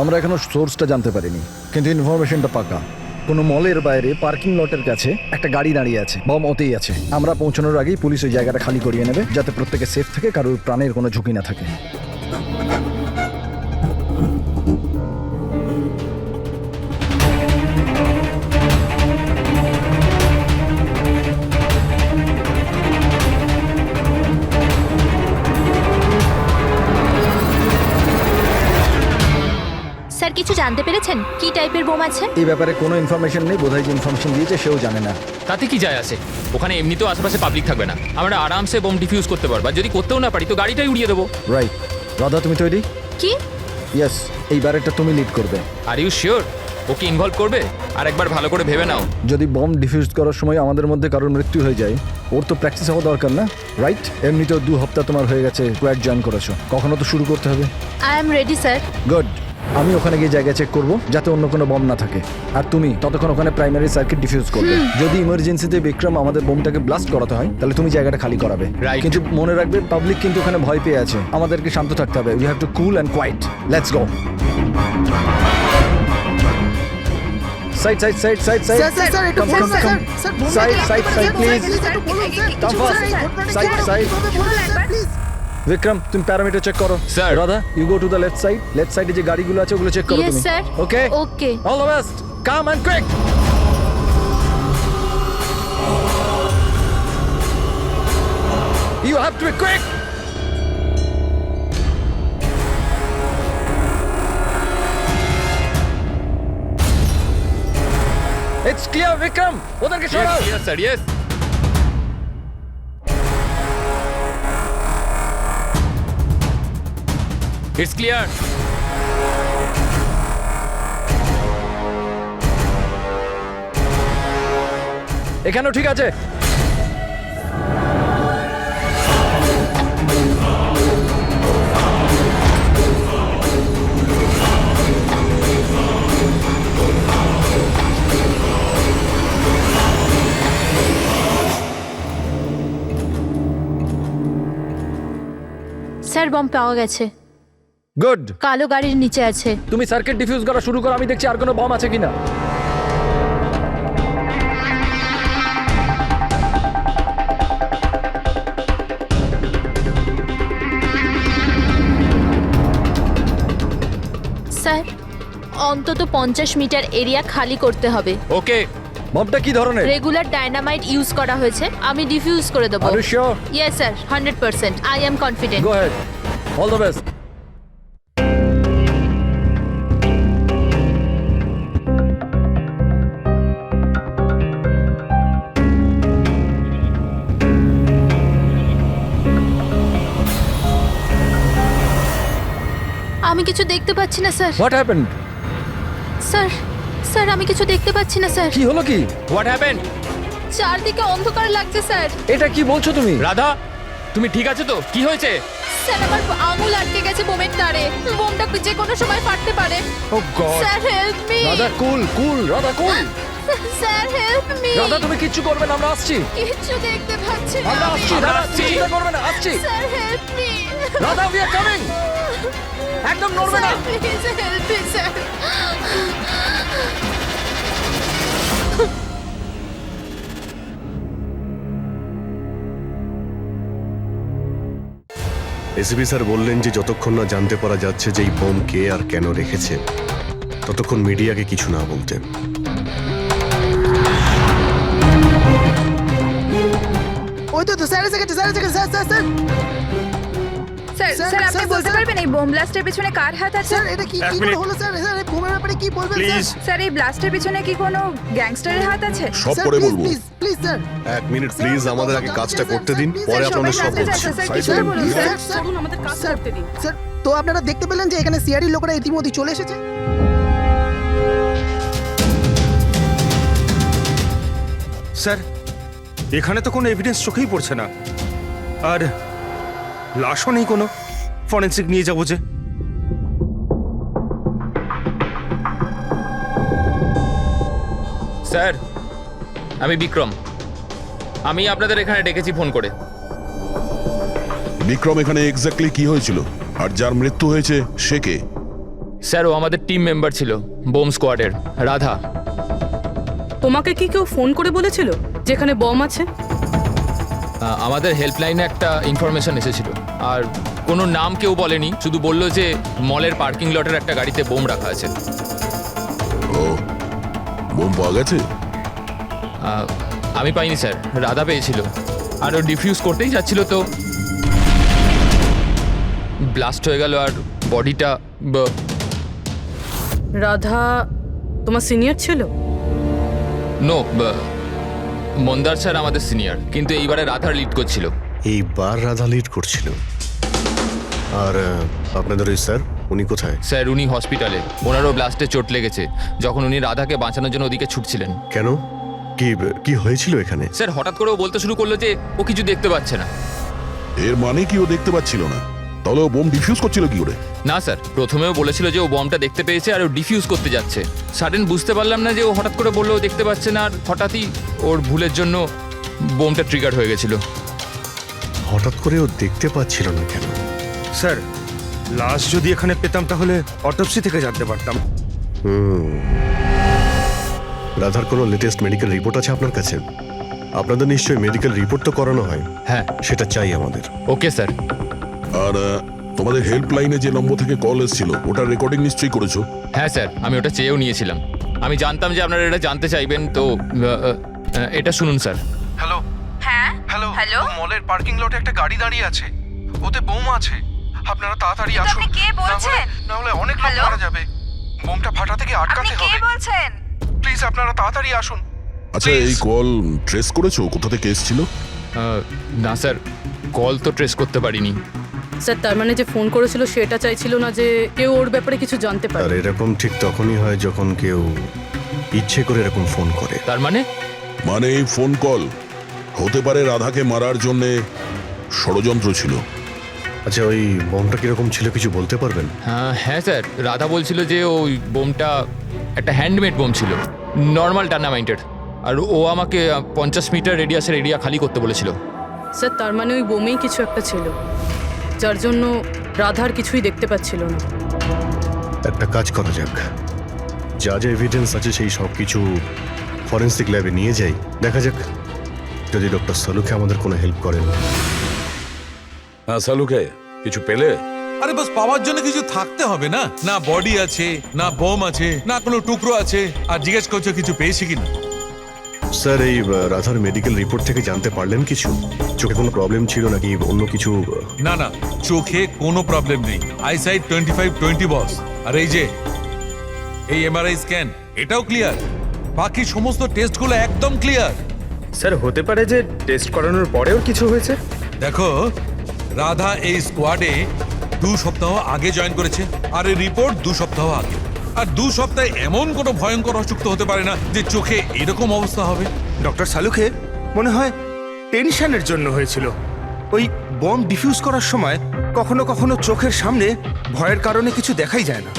আমরা এখনো সোর্সটা জানতে পারিনি, কিন্তু ইনফরমেশনটা পাকা। কোনো মলের বাইরে পার্কিং লটের কাছে একটা গাড়ি দাঁড়িয়ে আছে, বম ওতেই আছে। আমরা পৌঁছানোর আগেই পুলিশ ওই জায়গাটা খালি করিয়ে নেবে, যাতে প্রত্যেকে সেফ থাকে, কারোর প্রাণের কোনো ঝুঁকি না থাকে। স্যার কিছু জানতে পেরেছেন কি টাইপের বোম আছে? এই ব্যাপারে কোনো ইনফরমেশন নেই, বোধহয় যে ইনফরমেশন দিয়েছে সেও জানে না। তাতে কি যায় আসে? ওখানে এমনিতেও আশেপাশে পাবলিক থাকবে না, আমরা আরামসে বোম ডিফিউজ করতে পারবো। আর যদি করতেও না পারি তো গাড়িটাই উড়িয়ে দেবো। রাইট। রাধা, তুমি তৈরি? কি? ইয়েস, এই ব্যারেটটা তুমি লিড করবে। Are you sure okay involve করবে? আর একবার ভালো করে ভেবে নাও। যদি বম ডিফিউজ করার সময় আমাদের মধ্যে কারোর মৃত্যু হয়ে যায়, ওর তো প্র্যাকটিস হওয়া দরকার না, রাইট? এমনিতেও 2 সপ্তাহ তোমার হয়ে গেছে স্কোয়াড জয়েন করেছো, কখনো তো শুরু করতে হবে। I am ready sir. Good. আমি ওখানে গিয়ে জায়গা চেক করব যাতে অন্য কোনো বম না থাকে, আর তুমি ততক্ষণ ওখানে প্রাইমারি সার্কিট ডিফিউজ করবে। যদি ইমার্জেন্সিতে বিক্রম আমাদের বোমটাকে ব্লাস্ট করাতে হয়, তাহলে তুমি জায়গাটা খালি করাবে। Right. কিন্তু মনে রাখবে, পাবলিক কিন্তু ওখানে ভয় পেয়ে আছে, আমাদেরকে শান্ত থাকতে হবে। We have to cool and quiet. Let's go. Side side side side side sir একটু Come, বলুন come, স্যার। come. স্যার বলুন Side, একটু side, side, please. একটু বলুন sir. Come fast. Side, side. Please. Vikram, তুমি প্যারামিটার চেক করো। Sir. Radha, you go to the left side. Left সাইডে যে গাড়িগুলো আছে ওগুলো চেক করো Yes, তুমি। sir. Okay Okay. All the best. Come and quick. You have to be quick. It's clear, Vikram. ওদেরকে সরাও। Yes, sir, yes. It's clear. এখানেও ঠিক আছে। স্যার বম পাওয়া গেছে, গুড। কালো গাড়ির নিচে আছে। তুমি সার্কিট ডিফিউজ করা শুরু করো, আমি দেখছি আর কোনো বম আছে কিনা। স্যার অন্তত 50 মিটার এরিয়া খালি করতে হবে। Okay. বমটা কি ধরনের? রেগুলার ডায়নামাইট ইউজ করা হয়েছে, আমি ডিফিউজ করে দেবো। Are you sure? Yes sir, 100%। I am confident. Go ahead. All the best. আমি কিছু দেখতে পাচ্ছি না sir. What happened? Sir sir আমি কিছু দেখতে পাচ্ছি না স্যার। কি হলো কি? What happened? চারদিকে অন্ধকার লাগছে স্যার। এটা কি বলছো তুমি? রাধা, তুমি ঠিক আছো তো? কি হয়েছে? স্যার আমার আঙুল আটকে গেছে বোমের তারে, বোমটা যে কোনো সময় ফাটতে পারে। Oh God. Sir help me. Radha cool, cool, Radha cool. Sir help me. Radha তুমি কিচ্ছু করবে না, আমরা আসছি। কিছু দেখতে পাচ্ছি না আমরা আমি। আসছি, রাধা তুমি চিন্তা করবে না, আসছি। Sir help me. Radha we are coming. একদম নড়বে না। Please help me sir. ACP sir বললেন যে যতক্ষণ না জানতে পারা যাচ্ছে যে এই বোম কে আর কেন রেখেছে, ততক্ষণ মিডিয়াকে কিছু না বলতে। ওই তো স্যার এসে গেছে, স্যার এসে গেছে, sir sir sir sir sir, sir আপনি স্যার, বলতে স্যার। পারবেন এই বোম ব্লাস্টের পিছনে কার হাত আছে? স্যার এটা কি কি করে হলো স্যার? স্যার এই বোমের ব্যাপারে কি বলবেন স্যার? স্যার এই ব্লাস্টের পিছনে কি কোনো গ্যাংস্টারের হাত আছে? সব স্যার, পরে প্লিজ, বলবো। Please please sir. এক মিনিট প্লিজ, আমাদের আগে কাজটা করতে দিন, পরে স্যার, আপনাদের সবাই সব কাজে বলছি। যাচ্ছে, স্যার, Side কিছু করুন, বলুন, please। স্যার। স্যার আমাদের কাজ করতে দিন স্যার। তো আপনারা দেখতে পেলেন যে এখানে সিআরডি লোকেরা ইতিমধ্যে চলে এসেছে। স্যার এখানে তো কোনো এভিডেন্স চোখেই পড়ছে না, আর লাশও নেই কোনো। ফরেন্সিক নিয়ে যাবো যে। স্যার, আমি বিক্রম। আমি আপনাদের এখানে ডেকেছি ফোন করে। বিক্রম, এখানে এক্স্যাক্টলি কি হয়েছিল আর যার মৃত্যু হয়েছে সে কে? স্যার ও আমাদের টিম মেম্বার ছিল বোম স্কোয়াডের, রাধা। তোমাকে কি কেউ ফোন করে বলেছিল যেখানে বম আছে? আমাদের হেল্পলাইনে একটা ইনফরমেশন এসেছিল, আর কোনো নাম কেউ বলেনি, শুধু বললো যে মলের পার্কিং লটের একটা গাড়িতে বোম রাখা আছে। ও, বোম পাওয়া গেছে? আমি পাইনি স্যার, রাধা পেয়েছিল, আর ও ডিফিউজ করতেই যাচ্ছিল তো ব্লাস্ট হয়ে গেল, আর বডিটা রাধা তোমার সিনিয়র ছিল? নো, মন্দার স্যার আমাদের সিনিয়র, কিন্তু এইবারে রাধার লিড করছিল। এইবার রাধা লিড করছিল। আর আপনাদের ওই স্যার, উনি কোথায়? স্যার উনি হসপিটালে, ওনারও ব্লাস্টে চোট লেগেছে যখন উনি রাধাকে বাঁচানোর জন্য ওদিকে ছুটছিলেন। কেন? কি কি হয়েছিল এখানে? স্যার হঠাৎ করে ও বলতে শুরু করলো যে ও কিছু দেখতে পাচ্ছে না। এর মানে কি ও দেখতে পাচ্ছিল না? তাহলে ও বোম ডিফিউজ করছিল কি করে? না স্যার, প্রথমেও বলেছিল যে ও বমটা দেখতে পেয়েছে আর ও ডিফিউজ করতে যাচ্ছে। সাডেন বুঝতে পারলাম না যে ও হঠাৎ করে বললো ও দেখতে পাচ্ছে না, আর হঠাৎই ওর ভুলের জন্য বোমটা ট্রিগার হয়ে গেছিল। হঠাৎ করে ও দেখতে পাচ্ছিল না কেন? স্যার, লাশ যদি এখানে পেতাম তাহলে অটোপসি থেকে জানতে পারতাম। রাধার কোনো লেটেস্ট মেডিকেল রিপোর্ট আছে আপনার কাছে? আপনাদের নিশ্চয়ই মেডিকেল রিপোর্ট তো করানো হয়। হ্যাঁ। সেটা চাই আমাদের। Okay sir. আর তোমাদের হেল্পলাইনে যে নম্বর থেকে কল এসেছিল ওটার রেকর্ডিং নিশ্চয়ই করেছো? হ্যাঁ স্যার, আমি ওটা চেয়েও নিয়েছিলাম। আমি জানতাম যে আপনারা এটা জানতে চাইবেন, তো এটা শুনুন স্যার। হ্যালো। হ্যাঁ হ্যালো। হ্যালো। মলের পার্কিং লটে একটা গাড়ি দাঁড়িয়ে আছে, ওতে বোম আছে। আপনারা তাড়াতাড়ি কিন্তু আসুন, আপনি কে বলছেন? না হলে অনেক লোক হ্যালো? মারা যাবে। বোমটা ফাটা থেকে আপনি আটকাতে কে হবে। বলছেন? প্লিজ আপনারা তাড়াতাড়ি আসুন। আচ্ছা, এই কল ট্রেস করেছো কোথা থেকে এসেছিল? না স্যার, কল তো ট্রেস করতে পারিনি। স্যার তার মানে যে ফোন করেছিল সেটা চাইছিল না যে কেউ ওর ব্যাপারে কিছু জানতে আর পারে। এরকম ঠিক তখনই হয় যখন কেউ ইচ্ছে করে এরকম ফোন করে। তার মানে? মানে এই ফোন কল হতে পারে রাধাকে মারার জন্য ষড়যন্ত্র ছিল। আচ্ছা, ওই বোমটা কিরকম ছিল কিছু বলতে পারবেন? হ্যাঁ স্যার, রাধা বলছিল যে ওই বোমটা একটা হ্যান্ডমেড বোম ছিল, নর্মাল ডায়নামাইটের, আর ও আমাকে 50 মিটার রেডিয়াসের এরিয়া খালি করতে বলেছিল। স্যার তার মানে ওই বোমেই কিছু একটা ছিল, যার জন্য রাধার কিছুই দেখতে পাচ্ছিল না। একটা কাজ করা যাক, যা যা এভিডেন্স আছে সেই সব কিছু ফরেন্সিক ল্যাবে নিয়ে যাই, দেখা যাক যদি ডক্টর সালুকে আমাদের কোনো হেল্প করেন। হ্যাঁ সালুকে, কিছু পেলে? আরে বাস পাওয়ার জন্য কিছু থাকতে হবে না? না বডি আছে, না বোম আছে, না কোনো টুকরো আছে, আর জিজ্ঞেস করছো কিছু পেয়েছি কিনা। স্যার, এই রাধার মেডিকেল রিপোর্ট থেকে জানতে পারলেন কিছু? চোখে কোনো প্রবলেম ছিল নাকি অন্য কিছু? না না, চোখে কোনো প্রবলেম নেই, আইসাইট 25/20 বস। আর এই যে এই এমআরআই স্ক্যান, এটাও ক্লিয়ার। বাকি সমস্ত টেস্টগুলো একদম ক্লিয়ার। স্যার, হতে পারে যে টেস্ট করানোর পরেও কিছু হয়েছে। দেখো, রাধা এই স্কোয়াডে 2 সপ্তাহ আগে জয়েন করেছে, আর এই রিপোর্ট 2 সপ্তাহ আগে। আর 2 সপ্তাহে এমন কোনো ভয়ঙ্কর অসুখ তো হতে পারে না যে চোখে এরকম অবস্থা হবে। ডক্টর সালুকে মনে হয় টেনশনের জন্য হয়েছিল। ওই বম ডিফিউজ করার সময় কখনো কখনো চোখের সামনে ভয়ের কারণে কিছু দেখাই যায় না।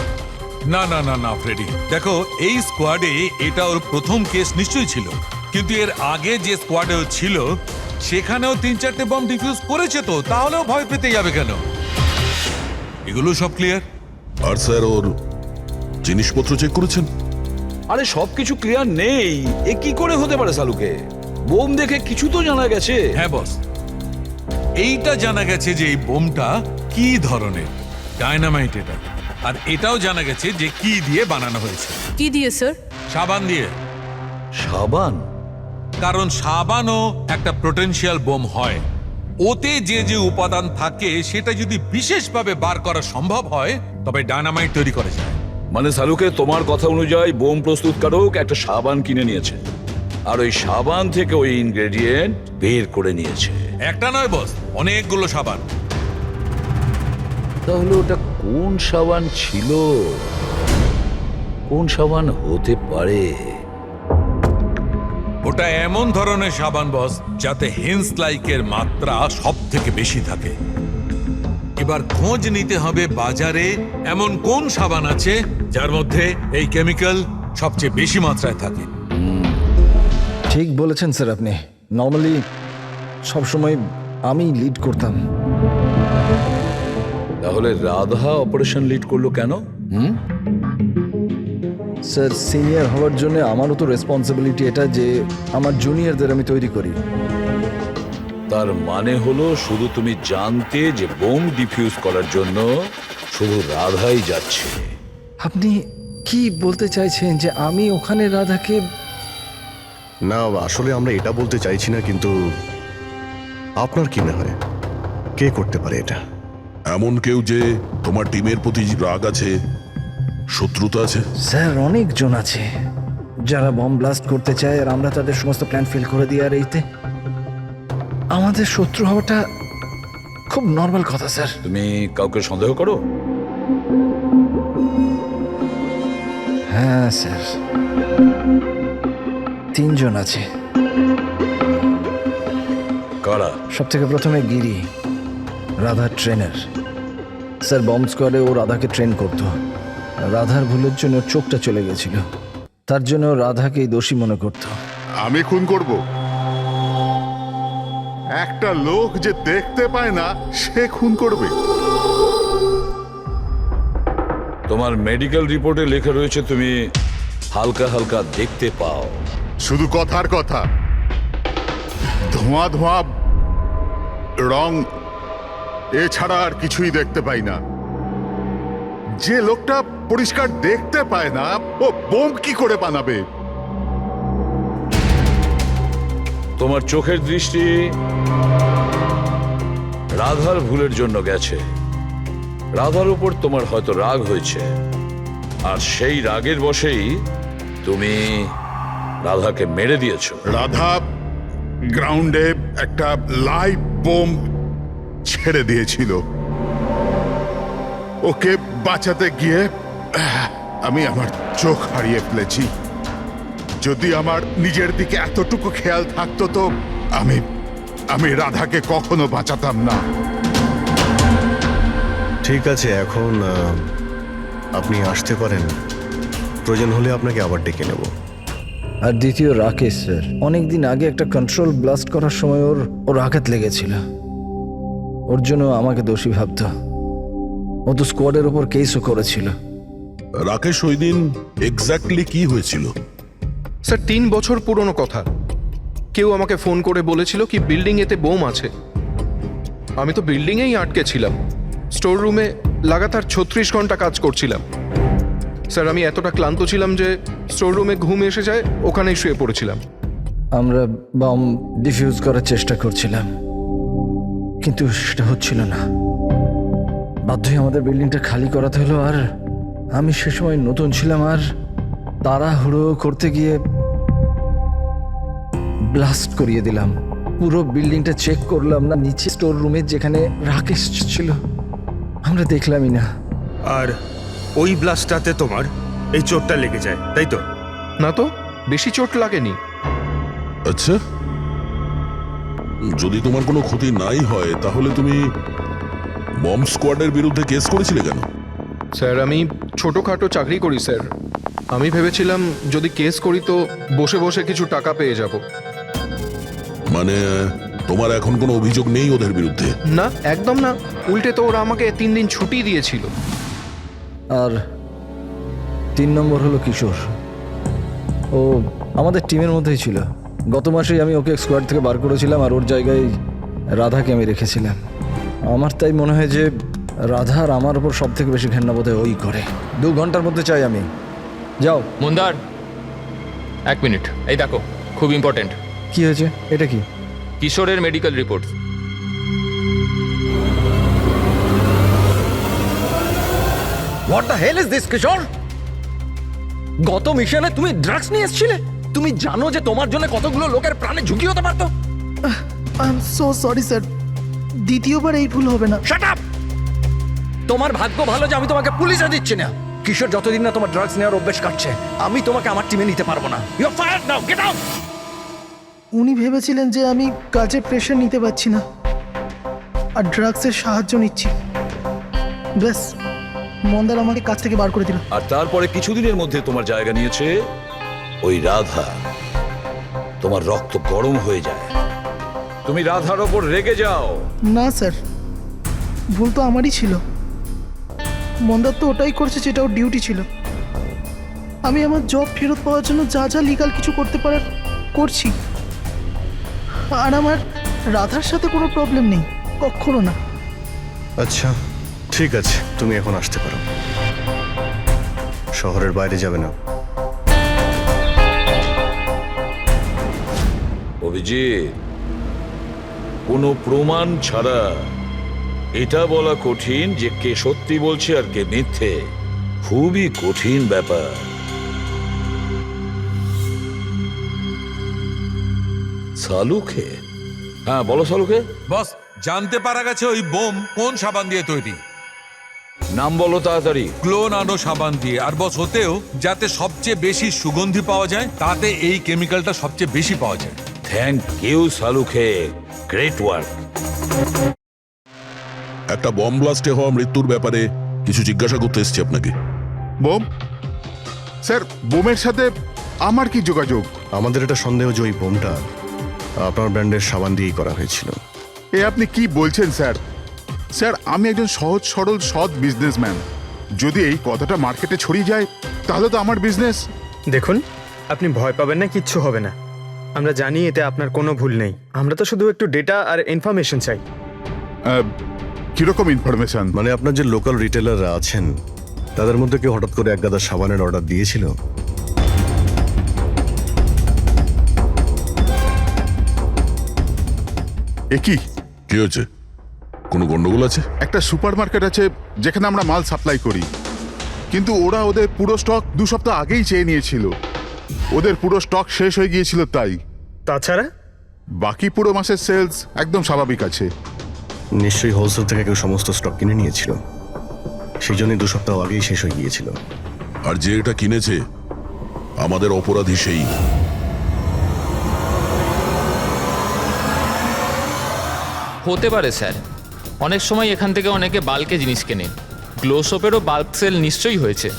না না না না ফ্রেডি, দেখো এই স্কোয়াডে এটা ওর প্রথম কেস নিশ্চয়ই ছিল, কিন্তু এর আগে যে স্কোয়াডে ও ছিল সেখানেও 3-4টে বম ডিফিউজ করেছে, তো তাহলেও ভয় পেতে যাবে কেন? এগুলো সব ক্লিয়ার। আর স্যার, ওর জিনিসপত্র চেক করেছেন? আরে সবকিছু ক্লিয়ার নেই, এ কি করে হতে পারে সালুকে? বোম দেখে কিছু তো জানা গেছে। হ্যাঁ বস, এইটা জানা গেছে যে এই বোমটা কি ধরনের, ডায়নামাইট এটা। আর এটাও জানা গেছে যে কি দিয়ে বানানো হয়েছে। কি দিয়ে স্যার? সাবান দিয়ে। সাবান? কারণ সাবানও একটা পোটেনশিয়াল বোম হয়। ওতে যে যে উপাদান থাকে সেটা যদি বিশেষভাবে বার করা সম্ভব হয় তবে ডায়নামাইট তৈরি করা যায়। মানে সালুকে, তোমার কথা অনুযায়ী বোম প্রস্তুতকারক একটা সাবান কিনে নিয়েছে, আর ওই সাবান থেকে ওই ইনগ্রেডিয়েন্ট বের করে নিয়েছে। একটা নয় বস, অনেকগুলো সাবান। তাহলে ওটা কোন সাবান ছিল? কোন সাবান হতে পারে? ওটা এমন ধরনের সাবান বস যাতে হিন্স লাইকের মাত্রা সব থেকে বেশি থাকে। এবার খোঁজ নিতে হবে বাজারে এমন কোন সাবান আছে যার মধ্যে এই কেমিক্যাল সবচেয়ে বেশি মাত্রায় থাকে। ঠিক বলেছেন স্যার আপনি। নর্মালি সবসময় আমি লিড করতাম। তাহলে রাধা অপারেশন লিড করলো কেন? স্যার সিনিয়র হওয়ার জন্য আমারও তো রেসপন্সিবিলিটি এটা যে আমার জুনিয়রদের আমি তৈরি করি। তার মানে হলো শুধু তুমি জানতে যে বোম ডিফিউজ করার জন্য শুধু রাধাই যাচ্ছে। আপনি কি বলতে চাইছেন যে আমি ওখানে রাধাকে? না, আসলে আমরা এটা বলতে চাইছি না, কিন্তু আপনার কি মনে হয় কে করতে পারে এটা? এমন কেউ যে তোমার টিমের প্রতি রাগ আছে, শত্রুতা আছে? স্যার অনেকজন আছে যারা বম ব্লাস্ট করতে চায়, আর আমরা তাদের সমস্ত প্ল্যান ফেল করে দিই। আর এইতে আমাদের শত্রু হওয়াটা খুব নর্মাল কথা স্যার। তুমি কাউকে সন্দেহ করো? হ্যাঁ স্যার, 3 জন আছে। কারা? সব থেকে প্রথমে গিরি, রাধার ট্রেনার। স্যার বম্ব স্কোয়াডে ও রাধাকে ট্রেন করতো। রাধার ভুলের জন্য ওর চোখটা চলে গেছিল, তার জন্য ও রাধাকেই দোষী মনে করত। আমি খুন করব? একটা লোক যে দেখতে পায় না সে খুন করবে? তোমার মেডিকেল রিপোর্টে লেখা রয়েছে তুমি হালকা হালকা দেখতে পাও। শুধু কথার কথা, ধোঁয়া ধোঁয়া রং এছাড়া আর কিছুই দেখতে পাই না। যে লোকটা পরিষ্কার দেখতে পায় না ও বোম কি করে বানাবে? তোমার চোখের দৃষ্টি রাধার ভুলের জন্য গেছে। রাধার উপর তোমার হয়তো রাগ হয়েছে, আর সেই রাগের বশেই তুমি রাধাকে মেরে দিয়েছো। রাধা গ্রাউন্ডে একটা লাইভ বোম ছেড়ে দিয়েছিল। ওকে বাঁচাতে গিয়ে আমি আমার চোখ হারিয়ে ফেলেছি। যদি আমার নিজের দিকে এতটুকু খেয়াল থাকতো তো আমি রাধাকে কখনো বাঁচাতাম না। ঠিক আছে, এখন আপনি আসতে পারেন। প্রয়োজন হলে আপনাকে আবার ডেকে নেব। আর দ্বিতীয় রাকেশ স্যার, অনেকদিন আগে একটা কন্ট্রোল ব্লাস্ট করার সময় ওর আঘাত লেগেছিল, ওর জন্য আমাকে দোষী ভাবত। ও তো স্কোয়াডের ওপর কেসও করেছিল। রাকেশ ওই দিন এক্স্যাক্টলি কি হয়েছিল? স্যার 3 বছর পুরনো কথা। কেউ আমাকে ফোন করে বলেছিল কি বিল্ডিং এতে বোম আছে। আমি তো বিল্ডিংয়েই আটকে ছিলাম, স্টোর রুমে লাগাতার 36 ঘন্টা কাজ করছিলাম। স্যার আমি এতটা ক্লান্ত ছিলাম যে স্টোর রুমে ঘুম এসে যায়, ওখানেই শুয়ে পড়েছিলাম। আমরা বম ডিফিউজ করার চেষ্টা করছিলাম, কিন্তু সেটা হচ্ছিল না। বাধ্যই আমাদের বিল্ডিংটা খালি করাতে হলো। আর আমি সে সময় নতুন ছিলাম, আর তাড়াহুড়ো করতে গিয়ে ব্লাস্ট করিয়ে দিলাম। পুরো বিল্ডিংটা চেক করলাম না, নিচে স্টোর রুমে যেখানে রাকেশ ছিল আমরা দেখলামই না। আর ওই ব্লাস্টটাতে তোমার এই চোটটা লেগে যায়, তাই তো? না তো, বেশি চোট লাগেনি। আচ্ছা, যদি তোমার কোনো ক্ষতি নাই হয় তাহলে তুমি বম স্কোয়াডের বিরুদ্ধে কেস করেছিলে কেন? স্যার আমি ছোটোখাটো চাকরি করি স্যার। আমি ভেবেছিলাম যদি কেস করি তো বসে বসে কিছু টাকা পেয়ে যাব। মানে তোমার এখন কোনো অভিযোগ নেই ওদের বিরুদ্ধে? না, একদম না। উল্টে তো ওরা আমাকে 3 দিন ছুটি দিয়েছিল। আর 3 নম্বর হলো কিশোর, ও আমাদের টিমের মধ্যেই ছিল। গত মাসেই আমি ওকে স্কোয়াড থেকে বার করেছিলাম, আর ওর জায়গায় রাধাকে আমি রেখেছিলাম। আমার তাই মনে হয় যে রাধা আর আমার উপর সব থেকে বেশি ঘেন্না বোধ হয় ওই করে। 2 ঘন্টার মধ্যে চাই আমি। যাও। মন্দার, 1 মিনিট, এই দেখো, খুব ইম্পর্টেন্ট। কি হয়েছে? এটা কি? কিশোরের medical report. What the hell is this Kishore? গত মিশনে তুমি ড্রাগস নিয়ে এসেছিলে। তুমি জানো যে তোমার জন্য কতগুলো লোকের প্রাণে ঝুঁকি হতে পারতো। I am so sorry sir, দ্বিতীয়বার এই ভুল হবে না। Shut up! তোমার ভাগ্য ভালো যে আমি তোমাকে পুলিশে দিচ্ছি না। কিশোর যতদিন না তোমার ড্রাগস নেওয়ার অভ্যেস কাটছে, আমি তোমাকে আমার টিমে নিতে পারবো না। You are fired now, get out! উনি ভেবেছিলেন যে আমি কাজে প্রেশার নিতে পারছি না আর ড্রাগসের সাহায্য নিচ্ছি। ব্যাস, মন্দার আমাকে কাজ থেকে বার করে দিল। আর তারপরে কিছুদিনের মধ্যে তোমার জায়গা নিয়েছে ওই রাধা। তোমার রক্ত গরম হয়ে যায়, তুমি রাধার ওপর রেগে যাও। না স্যার, ভুল তো আমারই ছিল। মন্দার তো ওটাই করছে যেটা ওর ডিউটি ছিল। আমি আমার জব ফেরত পাওয়ার জন্য যা যা লিগাল কিছু করতে পারার করছি। আর আমার রাধার সাথে কোনো প্রবলেম নেই, কখনো না। আচ্ছা ঠিক আছে, তুমি এখন আসতে পারো। শহরের বাইরে যাবে না। অভিজিৎ, কোনো প্রমাণ ছাড়া এটা বলা কঠিন যে কে সত্যি বলছে আর কে মিথ্যে। খুবই কঠিন ব্যাপার। সালুকে? হ্যাঁ বলো সালুকে। বস, জানতে পারা গেছে ওই বোম কোন সাবান দিয়ে তৈরি। নাম বলো তাড়াতাড়ি। ক্লো নানো সাবান দিয়ে। আর বস, হতেও যাতে সবচেয়ে বেশি সুগন্ধি পাওয়া যায়, তাতে এই কেমিক্যালটা সবচেয়ে বেশি পাওয়া যায়। থ্যাংক ইউ সালুকে, গ্রেট ওয়ার্ক। একটা বম ব্লাস্টে হওয়া মৃত্যুর ব্যাপারে কিছু জিজ্ঞাসা করতে এসেছি আপনাকে। বোম? স্যার, বোমের সাথে আমার কি যোগাযোগ? আমাদের এটা সন্দেহ যে ওই বোমটা আপনার ব্র্যান্ডের সাবান দিয়েই করা হয়েছিল। এ আপনি কি বলছেন স্যার? স্যার, আমি একজন সহজ সরল সৎ বিজনেসম্যান। যদি এই কথাটা মার্কেটে ছড়িয়ে যায় তাহলে তো আমার বিজনেস। দেখুন, আপনি ভয় পাবেন না, কিচ্ছু হবে না। আমরা জানি এতে আপনার কোনো ভুল নেই। আমরা তো শুধু একটু ডেটা আর ইনফরমেশন চাই। কিরকম ইনফরমেশন? মানে আপনার যে লোকাল রিটেলাররা আছেন তাদের মধ্যে কেউ হঠাৎ করে এক গাদা সাবানের অর্ডার দিয়েছিল? এ কি? কি হয়েছে? কোনো গন্ডগোল আছে? একটা সুপারমার্কেট আছে যেখানে আমরা মাল সাপ্লাই করি, কিন্তু ওরা ওদের পুরো স্টক 2 সপ্তাহ আগেই চেয়ে নিয়েছিল। ওদের পুরো স্টক শেষ হয়ে গিয়েছিল তাই। তাছাড়া বাকি পুরো মাসের সেলস একদম স্বাভাবিক আছে। নিশ্চয়ই হোলসেল থেকে কেউ সমস্ত স্টক কিনে নিয়েছিল, সেই জন্যই 2 সপ্তাহ আগেই শেষ হয়ে গিয়েছিল। আর যে এটা কিনেছে আমাদের অপরাধী সেই। হতে পারে স্যার, অনেক সময় এখান থেকে অনেকে বাল্কে জিনিস কেনে। গ্লো সোপেরও বাল্ক সেল নিশ্চয়ই হয়েছে।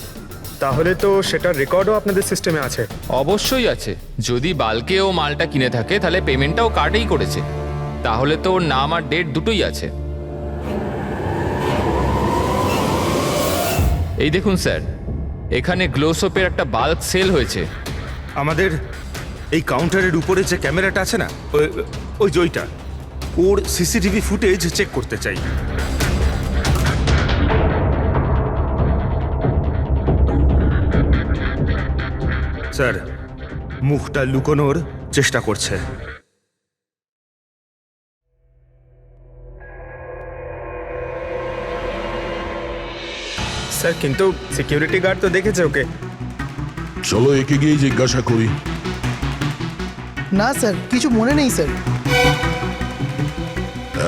তাহলে তো সেটার রেকর্ডও আপনাদের সিস্টেমে আছে। অবশ্যই আছে। যদি বাল্কে ও মালটা কিনে থাকে তাহলে পেমেন্টটাও কার্ডেই করেছে, তাহলে তো ওর নাম আর ডেট দুটোই আছে। এই দেখুন স্যার, এখানে গ্লো সোপের একটা বাল্ক সেল হয়েছে। আমাদের এই কাউন্টারের উপরে যে ক্যামেরাটা আছে না, ওই জয়টা, ওর সিসিটিভি ফুটেজ চেক করতে চাই। স্যার, মুখটা লুকোনোর চেষ্টা করছে। স্যার, কিন্তু সিকিউরিটি গার্ড তো দেখেছে ওকে। চলো একে গিয়ে জিজ্ঞাসা করি। না স্যার, কিছু মনে নেই স্যার।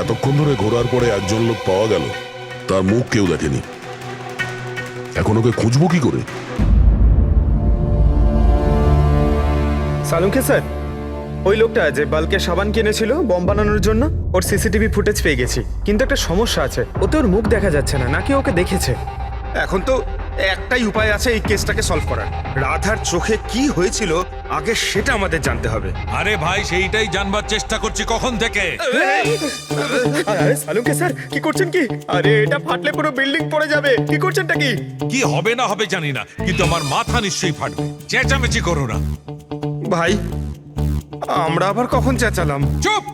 এতক্ষণ ধরে ঘোরার পরে একজন লোক পাওয়া গেল, তার মুখ কেউ দেখেনি। এখন ওকে খুঁজবো কি করে? সালুকে স্যার, ওই লোকটা যে বাল্কে সাবান কিনেছিল বম বানানোর জন্য, ওর সিসিটিভি ফুটেজ পেয়ে গেছি। কিন্তু একটা সমস্যা আছে, ওতে ওর মুখ দেখা যাচ্ছে না, নাকি ওকে দেখেছে। এখন তো একটাই উপায় আছে এই কেসটাকে সলভ করার। রাধার চোখে কি হয়েছিল আগে সেটা আমাদের জানতে হবে। আরে ভাই, সেইটাই জানবার চেষ্টা করছি কখন থেকে। আরে সালুকে স্যার, কি করছেন কি? আরে এটা ফাটলে পুরো বিল্ডিং পড়ে যাবে। কি করছেনটা কি? কি হবে না হবে জানি না, কিন্তু আমার মাথা নিশ্চয়ই ফাটবে। চেঁচামেচি করো না ভাই, আমরা আবার কখন চেঁচালাম? চুপ!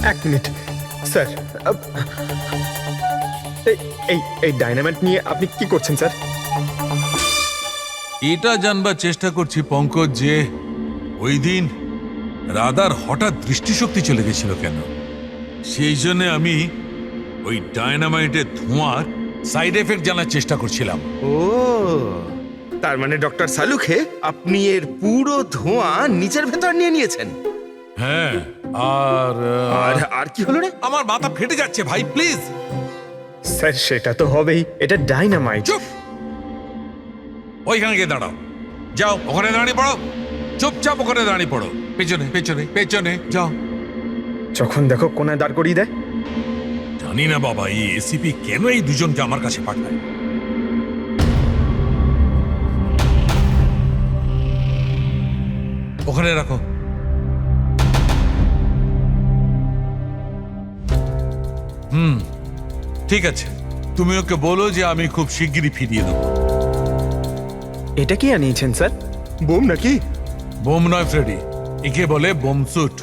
1 মিনিট স্যার। এই ডাইনামাইট নিয়ে আপনি কি করছেন স্যার? এটা জানবার চেষ্টা করছি পঙ্কজ, যে ওই দিন রাধার হঠাৎ দৃষ্টিশক্তি চলে গেছিল কেন। সেই জন্য আমি ওই ডায়নামাইটের ধোঁয়ার সাইড এফেক্ট জানার চেষ্টা করছিলাম। ও, তার মানে ডক্টর সালুখে আপনি এর পুরো ধোঁয়া নিজের ভেতর নিয়ে নিয়েছেন? হ্যাঁ। আর আর কি হলো রে? আমার মাথা ফেটে যাচ্ছে ভাই, প্লিজ। স্যার, সেটা তো হবেই, এটা ডাইনামাইট। চুপ! ওইখানে গিয়ে দাঁড়াও। যাও, ওখানে দাঁড়িয়ে পড়ো। চুপচাপ ওখানে দাঁড়িয়ে পড়ো। পেছনে পেছনে পেছনে যাও। যখন দেখো কোনায় দাঁড় করিয়ে দেয়। জানি না বাবা, এই এসিপি কেন এই দুজনকে আমার কাছে পাঠায়। ওখানে রাখো। ঠিক আছে, তুমি ওকে বলো যে আমি খুব শিগগিরই ফিরিয়ে দেবো। এটা কি আনিয়েছেন স্যার? বোম নাকি? বোম নয় ফ্রেডি, একে বলে বোম স্যুট।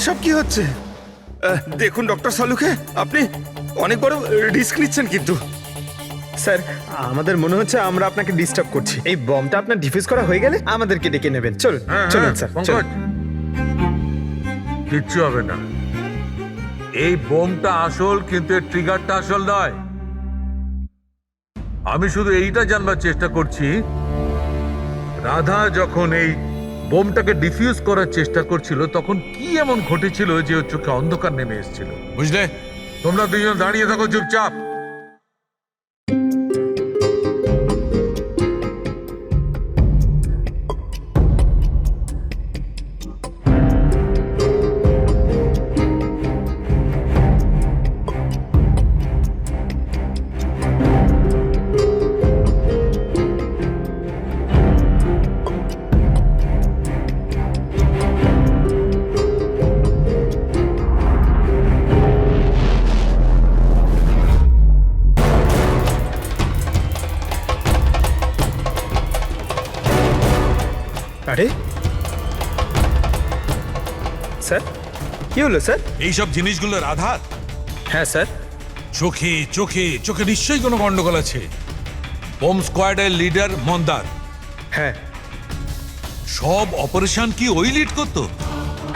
এসব কি হচ্ছে? দেখুন ডক্টর সালুকে, আপনি অনেক বড় রিস্ক নিচ্ছেন কিন্তু। স্যার, আমাদের মনে হচ্ছে আমরা আপনাকে ডিস্টার্ব করছি। এই বমটা আপনার ডিফিউজ করা হয়ে গেলে আমাদেরকে ডেকে নেবেন। চলুন চলুন স্যার, চলুন। কিচ্ছু হবে না। এই বোমটা আসল, কিন্তু এর ট্রিগারটা আসল নয়। আমি শুধু এইটা জানবার চেষ্টা করছি, রাধা যখন এই বোমটাকে ডিফিউজ করার চেষ্টা করছিল তখন কি এমন ঘটেছিল যে ওর চোখে অন্ধকার নেমে এসেছিল। বুঝলে? তোমরা দুজন দাঁড়িয়ে থাকো চুপচাপ। আরে স্যার, কি হলো স্যার? এইসব জিনিসগুলো রাধার? হ্যাঁ স্যার। চোখে চোখে চোখে নিশ্চয়ই কোনো গন্ডগোল আছে। বোম স্কোয়াডের লিডার মন্দার। হ্যাঁ সব অপারেশন কি ওই লিড করতো?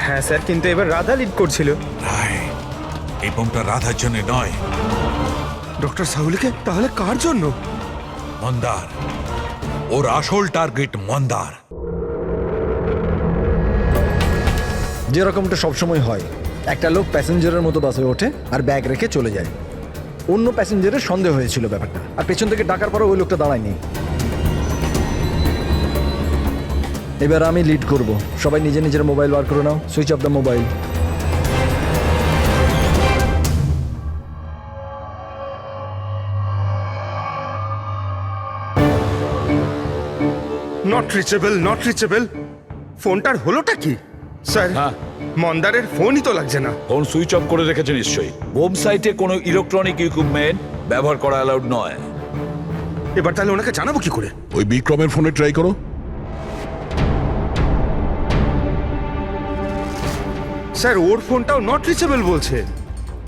হ্যাঁ স্যার, কিন্তু এবার রাধা লিড করছিল। রাইট, এই বোমটা রাধার জন্য নয়। ডক্টর সাউলিকে তাহলে কার জন্য? মন্দার। ওর আসল টার্গেট মন্দার। যেরকমটা সবসময় হয়, একটা লোক প্যাসেঞ্জারের মতো বাসে ওঠে আর ব্যাগ রেখে চলে যায়। অন্য প্যাসেঞ্জারের সন্দেহ হয়েছিল ব্যাপারটা, আর পেছন থেকে ডাকার পরও ওই লোকটা দাঁড়ায়নি। এবার আমি লিড করব। সবাই নিজের নিজের মোবাইল বার করে নাও। Switch off the mobile. Not reachable, not reachable. ফোনটার হলোটা কি? স্যার, মন্দারের ফোনই তো লাগছে না। ফোন সুইচ অফ করে রেখেছে নিশ্চয়ই। বোম সাইটে কোনো ইলেকট্রনিক ইকুইপমেন্ট ব্যবহার করা অ্যালাউড নয়। এবার তাহলে ওনাকে জানাবো কি করে? ওই বিক্রমের ফোনে ট্রাই করো। স্যার, ওর ফোনটাও নট রিচেবল বলছে।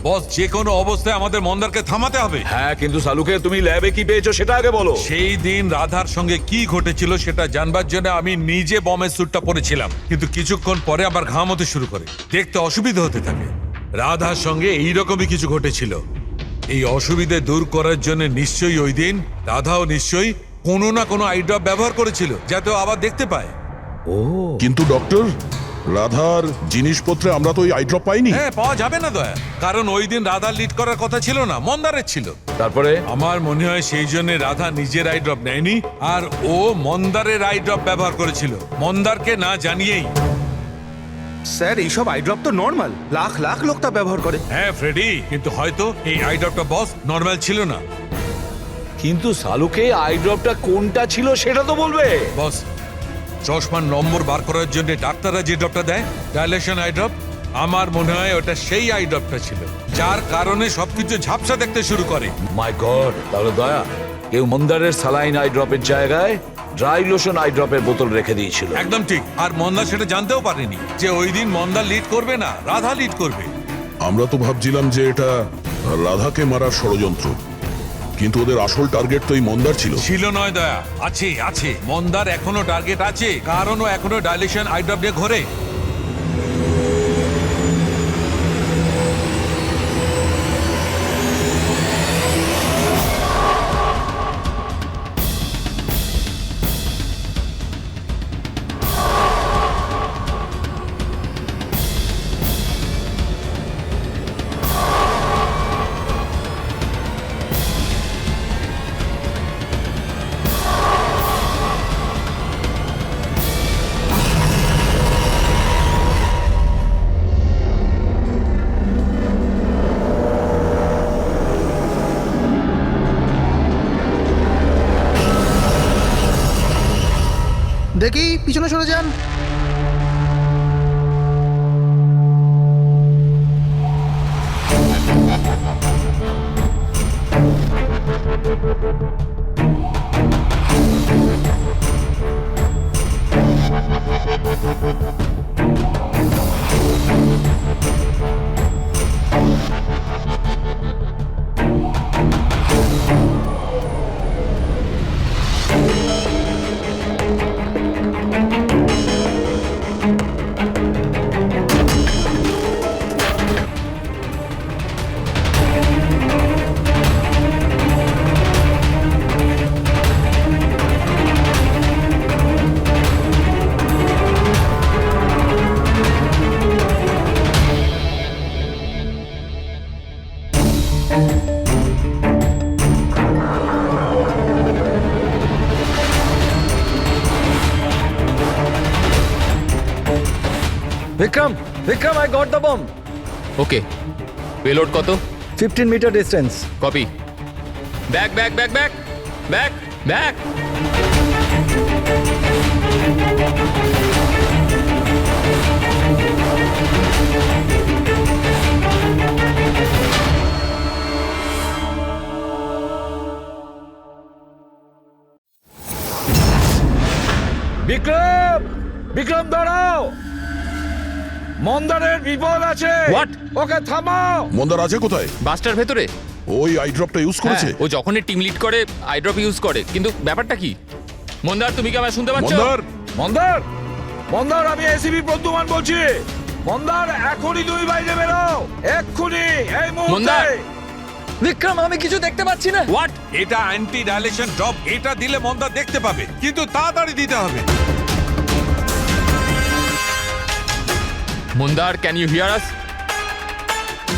বস, যে কোনো অবস্থায় আমাদের মন্দারকে থামাতে হবে। হ্যাঁ, কিন্তু সালুকে তুমি ল্যাবে কি পেয়েছো সেটা আগে বলো। সেই দিন রাধার সঙ্গে কি ঘটেছিল সেটা জানবার জন্য আমি নিজে বমের স্যুটটা পরেছিলাম, কিন্তু কিছুক্ষণ পরে আবার ঘাম হতে শুরু করে, দেখতে অসুবিধা হতে থাকে। রাধার সঙ্গে এইরকমই কিছু ঘটেছিল। এই অসুবিধে দূর করার জন্য নিশ্চয়ই ওই দিন রাধাও নিশ্চয়ই কোনো না কোনো আই ড্রপ ব্যবহার করেছিল, যাতে ও আবার দেখতে পায়। কিন্তু ডক্টর, রাধার জিনিসপত্রে আমরা তো ওই আই ড্রপ পাইনি। হ্যাঁ, পাওয়া যাবে না দয়া, কারণ ওই দিন রাধার লিড করার কথা ছিল না, মন্দারের ছিল। তারপরে আমার মনে হয় সেই জন্য রাধা নিজের আই ড্রপ নেয়নি, আর ও মন্দারের আই ড্রপ ব্যবহার করেছিল, মন্দারকে না জানিয়েই। স্যার, এইসব আই ড্রপ তো নর্মাল, লাখ লাখ লোক তা ব্যবহার করে। হ্যাঁ ফ্রেডি, কিন্তু হয়তো এই আই ড্রপটা বস নর্মাল ছিল না। কিন্তু সালুকে আই ড্রপটা কোনটা ছিল সেটা তো বলবে। বস, চশমার নম্বর বার করার জন্য ডাক্তাররা যে ড্রপটা দেয়, ডাইলেশন আই ড্রপ, আমার মনে হয় ওটা সেই আই ড্রপটা ছিল, যার কারণে সবকিছু ঝাপসা দেখতে শুরু করে। মাই গড, তাহলে দয়া কেউ মন্দারের সালাইন আই ড্রপের জায়গায় ড্রাই লোশন আই ড্রপের বোতল রেখে দিয়েছিল। একদম ঠিক। আর মন্দার সেটা জানতেও পারেনি যে ওই দিন মন্দার লিড করবে না, রাধা লিড করবে। আমরা তো ভাবছিলাম যে এটা রাধাকে মারার ষড়যন্ত্র, কিন্তু ওদের আসল টার্গেট তো এই মন্দার ছিল। ছিল নয় দয়া, আছে আছে। মন্দার এখনো টার্গেট আছে, কারণ ও এখনো ডাইলেশন আই ড্রপ দিয়ে ঘোরে। পিছনে সরে যান। Vikram, Vikram, I got the bomb. Okay, payload কত? 15 meter distance. Copy. Back back back back back back. Vikram, Vikram দাঁড়াও, মন্দারের বিপদ আছে। What? ওকে থামাও। মন্দার আছে কোথায়? বাসটার ভেতরে। ওই আই ড্রপটা ইউজ করেছে? হ্যাঁ, ও যখনই টিম লিড করে আইড্রপ ইউজ করে, কিন্তু ব্যাপারটা কি? মন্দার, তুমি কি আমায় শুনতে পাচ্ছ? মন্দার, মন্দার, মন্দার, আমি এসিপি প্রদ্যুমান বলছি। মন্দার, এখনই তুমি বাইরে বেরো, এক্ষুনি, এই মন্দার! মুহূর্তে। বিক্রম, আমি কিছু দেখতে পাচ্ছি না। হোয়াট? এটা অ্যান্টি ডাইলেশন ড্রপ, এটা দিলে মন্দা দেখতে পাবে, কিন্তু তাড়াতাড়ি দিতে হবে। মন্দার, ক্যান ইউ হিয়ার আস?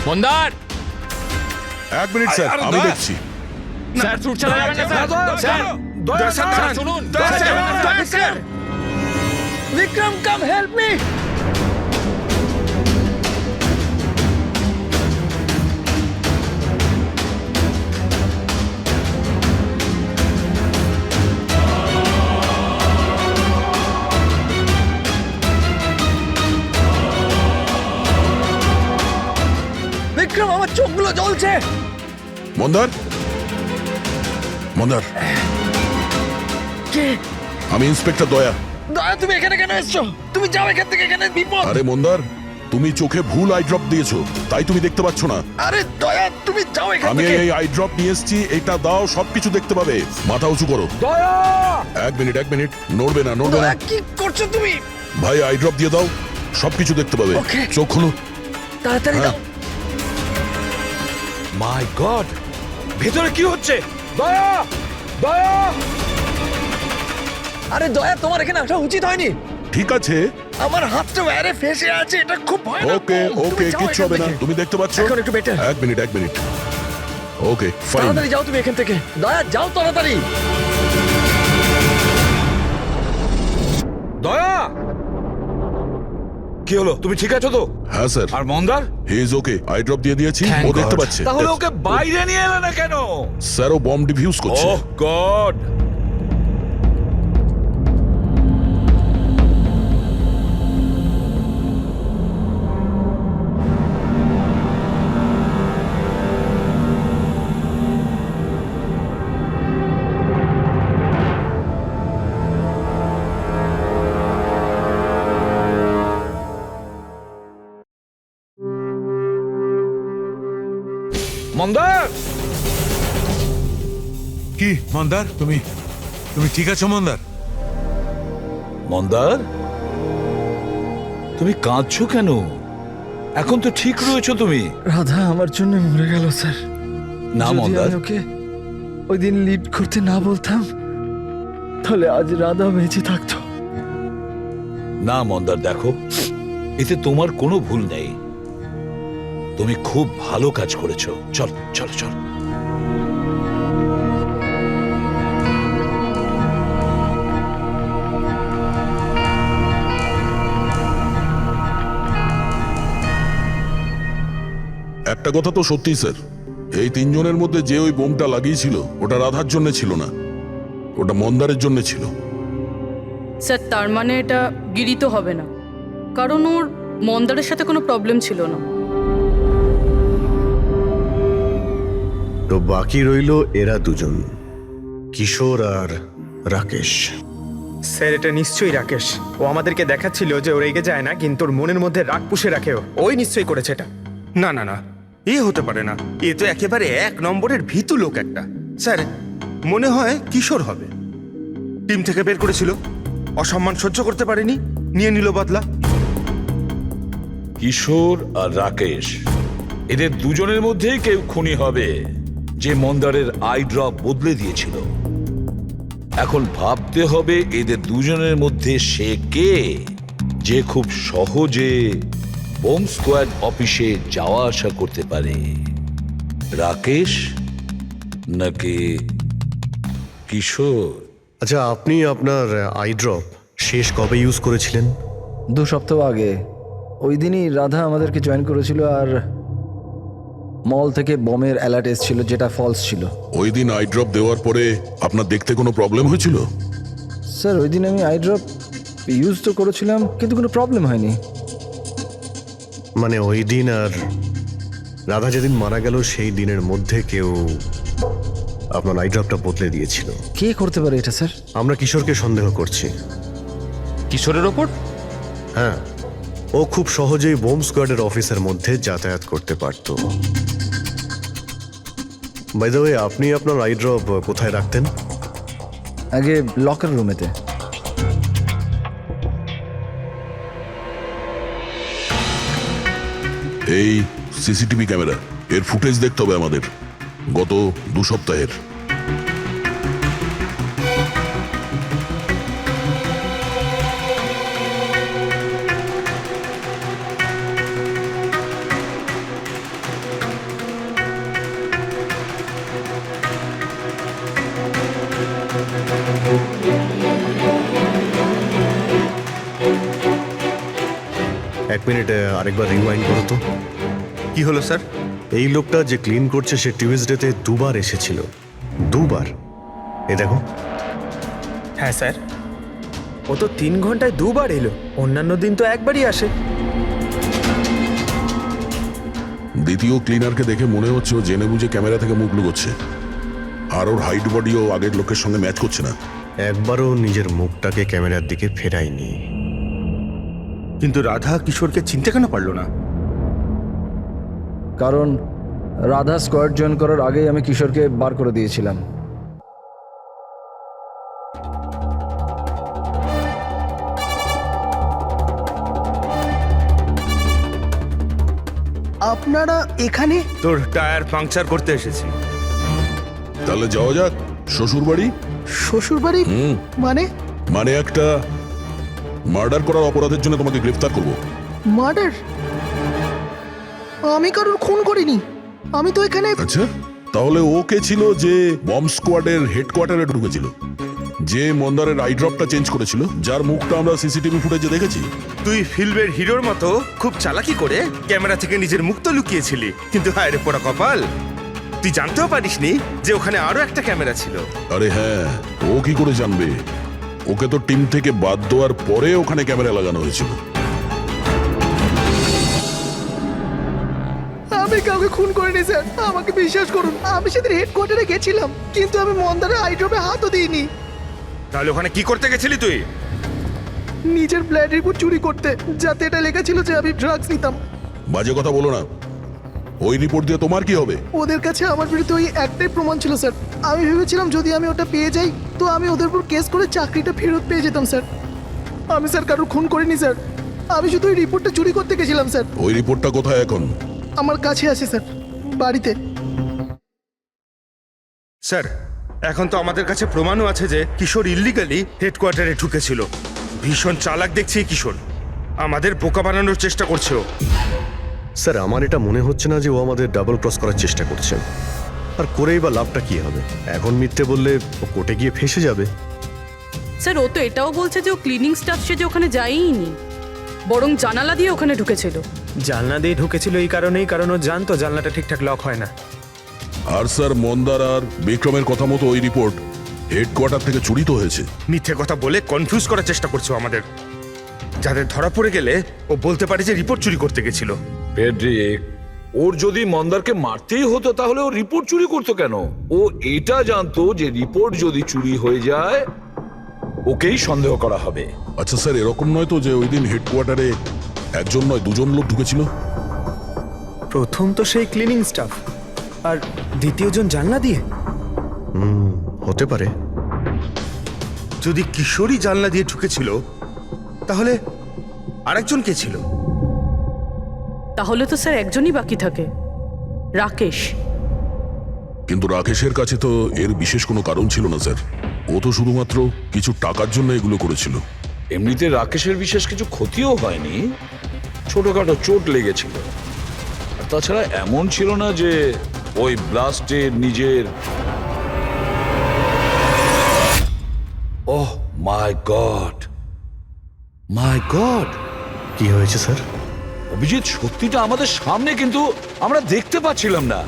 মন্দার! 1 মিনিট স্যার, আরে আমি দয়া। দেখছি। স্যার, শুট চালা যাবে না স্যার। স্যার, স্যার, শুনুন। Sir, Vikram, come help me. Vikram, আমার চোখগুলো জ্বলছে। মন্দার, মন্দার, কে? আমি ইন্সপেক্টর দয়া। দয়া, তুমি এখানে কেন এসছো? তুমি যাও এখান থেকে, এখানে বিপদ। আরে মন্দার, তুমি চোখে ভুল আই ড্রপ দিয়েছো, তাই তুমি দেখতে পাচ্ছ না। আরে দয়া, তুমি যাও এখান আমি থেকে। এই আই ড্রপ নিয়ে এসেছি, এটা দাও, সবকিছু দেখতে পাবে। মাথা উঁচু করো। দয়া! 1 মিনিট, 1 মিনিট, নড়বে না, নড়বে না। দয়া, কি করছো তুমি? ভাই, আই ড্রপ দিয়ে দাও, সবকিছু দেখতে পাবে। Okay. চোখ খুলো। তাড়াতাড়ি হ্যাঁ। দাও। মাই গড, ভেতরে কি হচ্ছে? দয়া! দয়া! আরে দয়া, তোমার এখানে আসা উচিত হয়নি। ঠিক আছে, আমার হাতটা ওয়ারে ফেসে আছে, এটা খুব ভয়ানক। ওকে, তুমি ওকে, যাও কিচ্ছু এখান হবে না, থেকে। তুমি দেখতে পাচ্ছ? এখন একটু better। 1 minute, 1 minute. Okay, fine. তাড়াতাড়ি যাও তুমি এখান থেকে। দয়া, যাও তাড়াতাড়ি। দয়া! কি হলো, তুমি ঠিক আছো তো? হ্যাঁ স্যার, আর মন্দার? He is okay. I drop দিয়ে দিয়েছি, ও দেখতে পাচ্ছে। তাহলে ওকে বাইরে নিয়ে এলে না কেন? স্যার, ও বম্ব ডিফিউজ করছে। ওহ গড! মন্দার! কি মন্দার, তুমি তুমি ঠিক আছো মন্দার? মন্দার, তুমি কাঁদছো কেন? এখন তো ঠিক রয়েছো তুমি। রাধা আমার জন্য মরে গেল স্যার। না যদি মন্দার, আমি ওকে ওই দিন লিড করতে না বলতাম, তাহলে আজ রাধা বেঁচে থাকতো। না মন্দার, দেখো, এতে তোমার কোনো ভুল নেই। তুমি খুব ভালো কাজ করেছো। চল চল চল। একটা কথা তো সত্যি স্যার, এই 3 জনের মধ্যে যে ওই বোমটা লাগিয়েছিল, ওটা রাধার জন্য ছিল না, ওটা মন্দারের জন্য ছিল। স্যার তার মানে এটা গিরি তো হবে না, কারণ ওর মন্দারের সাথে কোনো প্রবলেম ছিল না। তো বাকি রইল এরা দুজন, কিশোর আর রাকেশ। স্যার এটা নিশ্চয়ই রাকেশ। ও আমাদেরকে দেখাচ্ছিল যে ও রেগে যায় না, কিন্তু ওর মনের মধ্যে রাগ পুষে রাখে। ওই নিশ্চয়ই করেছে এটা। না না না, এ হতে পারে না। এ তো একেবারে 1 নম্বরের ভীতু লোক একটা। স্যার, মনে হয় কিশোর হবে। টিম থেকে বের করেছিল, অসম্মান সহ্য করতে পারেনি, নিয়ে নিল বদলা। কিশোর আর রাকেশ, এদের দুজনের মধ্যেই কেউ খুনি হবে, যে মন্দারের আই ড্রপ বদলে দিয়েছিল। এখন ভাবতে হবে এদের দুজনের মধ্যে সে কে, যে খুব সহজে বোম স্কোয়াড অফিসে যাওয়া আসা করতে পারে। রাকেশ নাকি কিশোর? আচ্ছা, আপনি আপনার আই ড্রপ শেষ কবে ইউজ করেছিলেন? 2 সপ্তাহ আগে। ওই দিনই রাধা আমাদেরকে জয়েন করেছিল, আর মল থেকে বমের অ্যালার্ট এসেছিল, যেটা ফলস ছিল। ওই দিন আই ড্রপ দেওয়ার পরে আপনার দেখতে কোনো প্রবলেম হয়েছিল? স্যার, ওই দিন আমি আই ড্রপ ইউজ তো করেছিলাম, কিন্তু কোনো প্রবলেম হয়নি। মানে ওই দিন আর রাধা যেদিন মারা গেল সেই দিনের মধ্যে কেউ আপনার আই ড্রপটা বদলে দিয়েছিল। কে করতে পারে এটা স্যার? আমরা কিশোরকে সন্দেহ করছি। কিশোরের ওপর? হ্যাঁ, ও খুব সহজেই বোম স্কোয়াডের অফিসের মধ্যে যাতায়াত করতে পারত। বাই দ্য ওয়ে, আপনি আপনার আই ড্রপ কোথায় রাখতেন? আগে লকার রুমেতে। এই সিসিটিভি ক্যামেরা, এর ফুটেজ দেখতে হবে আমাদের, গত 2 সপ্তাহের। এক মিনিট, আরেকবার রিওয়াইন্ড করো তো। কি হলো স্যার? এই লোকটা যে ক্লিন করছে সে টিউজডেতে 2 বার এসেছিল। 2 বার? এ দেখো। হ্যাঁ স্যার, ও তো 3 ঘন্টায় 2 বার এলো, অন্যান্য দিন তো একবারই আসে। দ্বিতীয় ক্লিনারকে দেখে মনে হচ্ছে ও জেনে বুঝে ক্যামেরা থেকে মুখ লুকোচ্ছে, আর ওর হাইট বডিও আগের লোকের সঙ্গে ম্যাচ করছে না। একবারও নিজের মুখটাকে ক্যামেরার দিকে ফেরায়নি। কিন্তু রাধা কিশোরকে চিনতে কেন পারলো না? কারণ রাধা স্কোয়াড জয়েন করার আগেই আমি কিশোরকে বার করে দিয়েছিলাম। আপনারা এখানে? তোর টায়ার পাংচার করতে এসেছি। তাহলে যাওয়া যাক শ্বশুর বাড়ি। শ্বশুর বাড়ি? মানে? মানে একটা মার্ডার করার অপরাধের জন্য তোমাকে গ্রেফতার করব। মার্ডার? আমি কারোর খুন করিনি। আমি তো এখানে। আচ্ছা, তাহলে ও কে ছিল যে বম স্কোয়াডের হেডকোয়ার্টারে ঢুকেছিল, যে মন্দারের আই ড্রপটা চেঞ্জ করেছিল, যার মুখটা আমরা সিসিটিভি ফুটেজে দেখেছি? তুই ফিল্মের হিরোর মতো খুব চালাকি করে ক্যামেরা থেকে নিজের মুখ তো লুকিয়েছিলি, কিন্তু হায় রে পোড়া কপাল, তুই জানতেও পারিসনি যে ওখানে আরো একটা ক্যামেরা ছিল। আরে হ্যাঁ, ও কি করে জানবে? ওকে তো টিম থেকে বাদ দেওয়ার পরে ওখানে ক্যামেরা লাগানো হয়েছিল। আমি কাউকে খুন করিনি স্যার, আমাকে বিশ্বাস করুন। আমি সেদিন হেডকোয়ার্টারে গেছিলাম, কিন্তু আমি মন্দারের আই ড্রপে হাতও দিইনি। তাহলে ওখানে কি করতে গেছিলি তুই? নিজের ব্লাড রিপোর্ট চুরি করতে, যাতে এটা লেখা ছিল যে আমি ড্রাগস নিতাম। বাজে কথা বলো না। ওই রিপোর্ট দিয়ে তোমার কি হবে? ওদের কাছে আমার বিরুদ্ধে ওই একটাই প্রমাণ ছিল স্যার। আমি ভেবেছিলাম যদি আমি ওটা পেয়ে যাই তো আমি ওদের উপর কেস করে চাকরিটা ফেরত পেয়ে যেতাম স্যার। আমি স্যার কারোর খুন করিনি স্যার, আমি শুধু ওই রিপোর্টটা চুরি করতে গেছিলাম স্যার। ওই রিপোর্টটা কোথায় এখন? আমার কাছে আছে স্যার, বাড়িতে। স্যার, এখন তো আমাদের কাছে প্রমাণও আছে যে কিশোর ইল্লিগালি হেডকোয়ার্টারে ঢুকেছিল। ভীষণ চালাক দেখছি কিশোর, আমাদের বোকা বানানোর চেষ্টা করছে ও। স্যার, আমার এটা মনে হচ্ছে না যে ও আমাদের ডাবল ক্রস করার চেষ্টা করছে। আর করেই বা লাভটা কি হবে? এখন মিথ্যে বললে ও কোর্টে গিয়ে ফেঁসে যাবে। স্যার, ও তো এটাও বলছে যে ও ক্লিনিং স্টাফ সে যে ওখানে যায়ইনি, বরং জানালা দিয়ে ওখানে ঢুকেছিল। জানলা দিয়ে ঢুকেছিল এই কারণেই, কারণ ও জানতো জানলাটা ঠিকঠাক লক হয় না। আর স্যার, মন্দার আর বিক্রমের কথা মতো ওই রিপোর্ট হেডকোয়ার্টার থেকে চুরি তো হয়েছে। মিথ্যে কথা বলে কনফিউজ করার চেষ্টা করছো আমাদের। যাদের ধরা পড়ে গেলে ও বলতে পারে যে রিপোর্ট চুরি করতে গেছিল। ফ্রেডরিক, ওর যদি মন্দারকে মারতেই হতো তাহলে ও রিপোর্ট চুরি করতো কেন? ও এটা জানতো যে রিপোর্ট যদি চুরি হয়ে যায় ওকেই সন্দেহ করা হবে। আচ্ছা স্যার, এরকম নয় তো যে ওই দিন হেডকোয়ার্টারে একজন নয় দুজন লোক ঢুকেছিল? প্রথম তো সেই ক্লিনিং স্টাফ, আর দ্বিতীয়জন জানলা দিয়ে। হতে পারে। যদি কিশোরী জানলা দিয়ে ঢুকেছিল তাহলে আরেকজন কে ছিল? তাহলে তো স্যার একজনই বাকি থাকে, রাকেশ। কিন্তু রাকেশের কাছে তো এর বিশেষ কোনো কারণ ছিল না স্যার। ও তো শুধুমাত্র কিছু টাকার জন্য এগুলো করেছিল। এমনিতে রাকেশের বিশেষ কিছু ক্ষতিও হয়নি, ছোটখাটো চোট লেগেছিল। আর তাছাড়া এমন ছিল না যে ওই ব্লাস্টে নিজের... ওহ মাই গড, মাই গড! কি হয়েছে স্যার? অভিজিৎ, সত্যিটা আমাদের সামনে, কিন্তু আমরা দেখতে পাচ্ছিলাম না।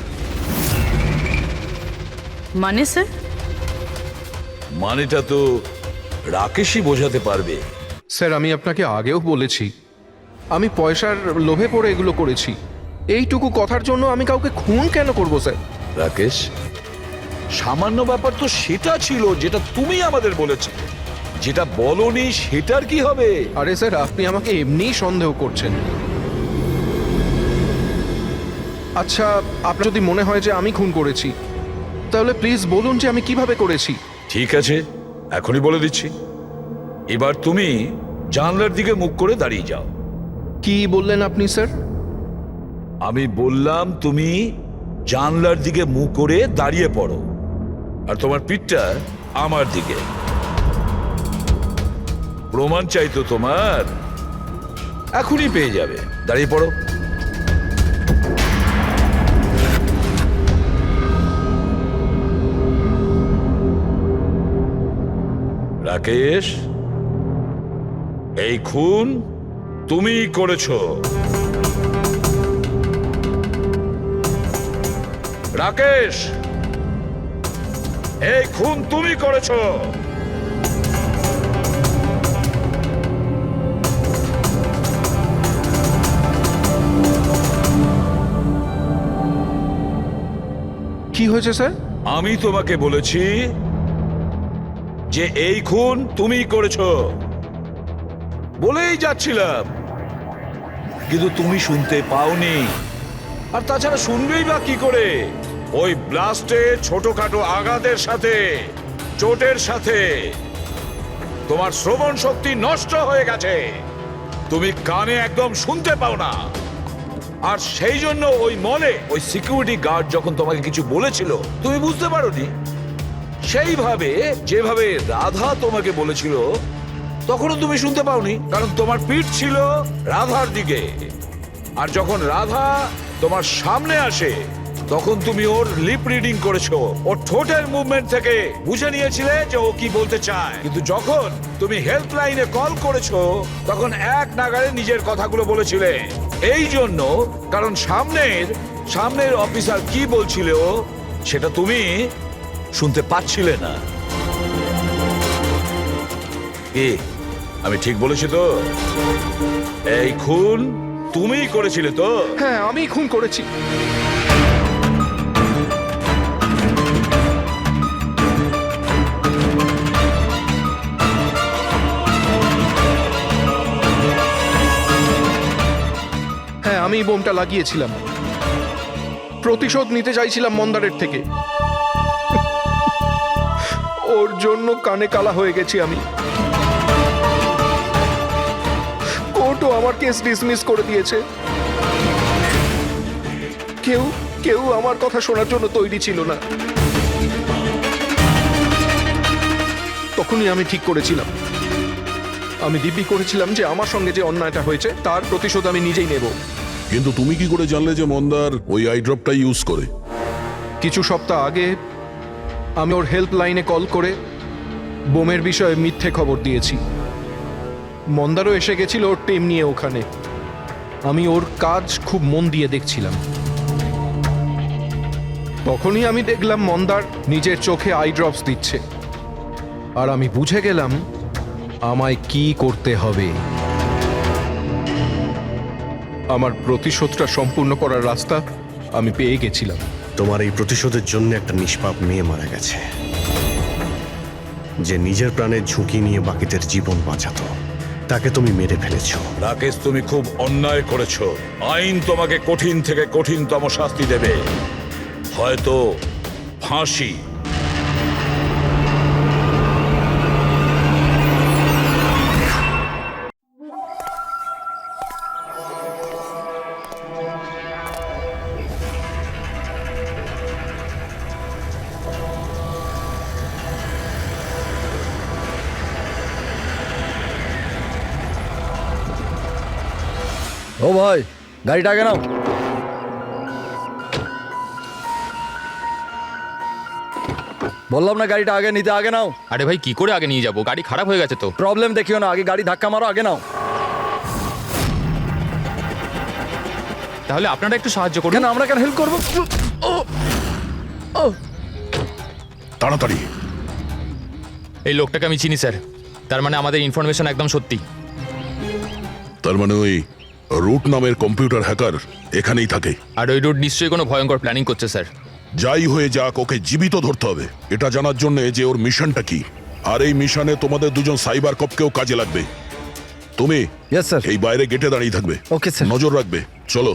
মানে স্যার? মানেটা তো রাকেশই বোঝাতে পারবে। স্যার, আমি আপনাকে আগেও বলেছি আমি পয়সার লোভে পড়ে এগুলো করেছি। এইটুকু কথার জন্য আমি কাউকে খুন কেন করব স্যার? রাকেশ, সামান্য ব্যাপার তো সেটা ছিল যেটা তুমি আমাদের বলেছো। যেটা বলনি সেটার কি হবে? আরে স্যার, আপনি আমাকে এমনিই সন্দেহ করছেন। আচ্ছা, আপনার যদি মনে হয় যে আমি খুন করেছি তাহলে প্লিজ বলুন যে আমি কিভাবে করেছি। ঠিক আছে, এখনই বলে দিচ্ছি। এবার তুমি জানলার দিকে মুখ করে দাঁড়িয়ে যাও। কি বললেন আপনি স্যার? আমি বললাম তুমি জানলার দিকে মুখ করে দাঁড়িয়ে পড়ো, আর তোমার পিঠটা আমার দিকে। প্রমাণ চাই তো তোমার, এখনই পেয়ে যাবে। দাঁড়িয়ে পড়ো। রাকেশ, এই খুন তুমিই করেছো। রাকেশ, এই খুন তুমি করেছো। কি হয়েছে স্যার? আমি তোমাকে বলেছি যে এই খুন তুমিই করেছো, বলেই যাচ্ছিলাম, কিন্তু তুমি শুনতে পাওনি। আর তাছাড়া শুনবেই বা কি করে? ওই ব্লাস্টে ছোটখাটো আঘাতের সাথে, চোটের সাথে তোমার শ্রবণ শক্তি নষ্ট হয়ে গেছে। তুমি কানে একদম শুনতে পাও না। আর সেই জন্য ওই মলে ওই সিকিউরিটি গার্ড যখন তোমাকে কিছু বলেছিল তুমি বুঝতে পারোনি। সেইভাবে যেভাবে রাধা তোমাকে বলেছিল তখনও তুমি শুনতে পাওনি, কারণ তোমার পিঠ ছিল রাধার দিকে। আর যখন রাধা তোমার সামনে আসে তখন তুমি ওর লিপ রিডিং করেছো, ওর ঠোঁটের মুভমেন্ট থেকে বুঝে নিয়েছিলে যে ও কি বলতে চায়। কিন্তু যখন তুমি হেল্পলাইনে কল করেছো তখন এক নাগাড়ে নিজের কথাগুলো বলেছিলে। এই জন্য, কারণ সামনের অফিসার কি বলছিল সেটা তুমি শুনতে পাচ্ছিলে না। কি আমি ঠিক বলেছি তো? এই খুন তুমিই করেছিলে তো? হ্যাঁ, আমি খুন করেছি। হ্যাঁ, আমি বোমটা লাগিয়েছিলাম। প্রতিশোধ নিতে চাইছিলাম মন্দারের থেকে। ওর জন্য কানে কালা হয়ে গেছি আমি। কোর্টও আমার কেস ডিসমিস করে দিয়েছে। কেউ আমার কথা শোনার জন্য তৈরি ছিল না। তখনই আমি ঠিক করেছিলাম, আমি দিব্যি করেছিলাম যে আমার সঙ্গে যে অন্যায়টা হয়েছে তার প্রতিশোধ আমি নিজেই নেব। কিন্তু তুমি কি করে জানলে যে মন্দার ওই আই ড্রপটা ইউজ করে? কিছু সপ্তাহ আগে আমি ওর হেল্পলাইনে কল করে বোমের বিষয়ে মিথ্যে খবর দিয়েছি। মন্দারও এসে গেছিল ওর টিম নিয়ে ওখানে। আমি ওর কাজ খুব মন দিয়ে দেখছিলাম। তখনই আমি দেখলাম মন্দার নিজের চোখে আই ড্রপস দিচ্ছে। আর আমি বুঝে গেলাম আমায় কি করতে হবে। আমার প্রতিশোধটা সম্পূর্ণ করার রাস্তা আমি পেয়ে গেছিলাম। তোমার এই প্রতিশোধের জন্য একটা নিষ্পাপ মেয়ে মারা গেছে, যে নিজের প্রাণের ঝুঁকি নিয়ে বাকিদের জীবন বাঁচাতো। তাকে তুমি মেরে ফেলেছো। রাকেশ, তুমি খুব অন্যায় করেছো। আইন তোমাকে কঠিন থেকে কঠিনতম শাস্তি দেবে, হয়তো ফাঁসি। ও ভাই, গাড়িটা আগে নাও। বললাম না গাড়িটা আগে নিতে, আগে নাও। আরে ভাই কি করে আগে নিয়ে যাবো? গাড়ি খারাপ হয়ে গেছে তো। প্রবলেম দেখিও না, আগে গাড়ি ধাক্কা মারো, আগে নাও। তাহলে আপনারা একটু সাহায্য করুন। কেন, আমরা কেন হেল্প করবো? তাড়াতাড়ি। এই লোকটাকে আমি চিনি স্যার, তার মানে আমাদের ইনফরমেশন একদম সত্যি। তার মানে ওই রুট নামের কম্পিউটার হ্যাকার এখানেই থাকে। আর ওই রুট নিশ্চয়ই কোনো ভয়ঙ্কর প্ল্যানিং করছে স্যার। যাই হয়ে যাক, ওকে জীবিত ধরতে হবে, এটা জানার জন্য যে ওর মিশনটা কি। আর এই মিশনে তোমাদের দুজন সাইবার কপকেও কাজে লাগবে। তুমি ইয়েস স্যার। এই বাইরে গেটে দাঁড়িয়ে থাকবে, ওকে স্যার। নজর রাখবে। চলো।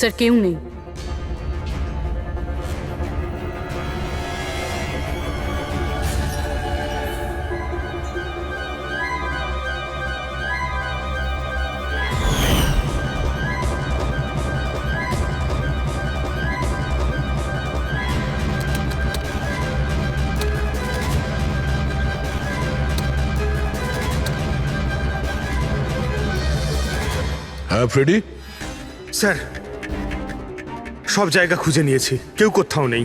স্যার কেউ নেই। হ্যাঁ ফ্রেডি। স্যার, সব জায়গা খুঁজে নিয়েছি, কেউ কোথাও নেই।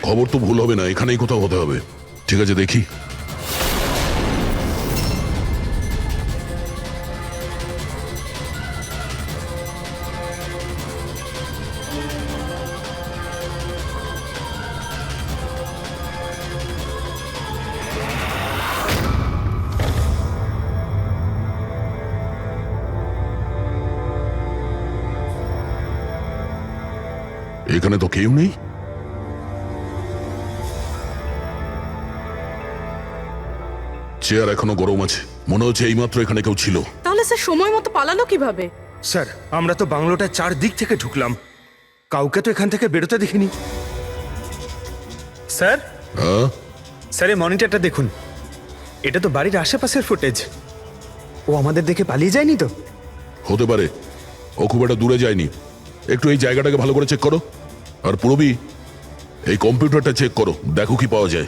খবর তো ভুল হবে না, এখানেই কোথাও হতে হবে। ঠিক আছে, দেখি। এখানে তো কেউ নেই। চেয়ার এখনো গরম আছে, মনে হচ্ছে এইমাত্র এখানে কেউ ছিল। তাহলে স্যার সময় মতো পালালো কিভাবে? স্যার, আমরা তো বাংলোটার চারদিক থেকে ঢুকলাম, কাউকে তো এখান থেকে বেরোতে দেখিনি। স্যার, হ্যাঁ স্যার এই মনিটরটা দেখুন, এটা তো বাড়ির আশেপাশের ফুটেজ। ও আমাদের দেখে পালিয়ে যায়নি তো? হতে পারে, ও খুব একটা দূরে যায়নি। একটু এই জায়গাটাকে ভালো করে চেক করো। আর পুরবি, এই কম্পিউটারটা চেক করো, দেখো কি পাওয়া যায়।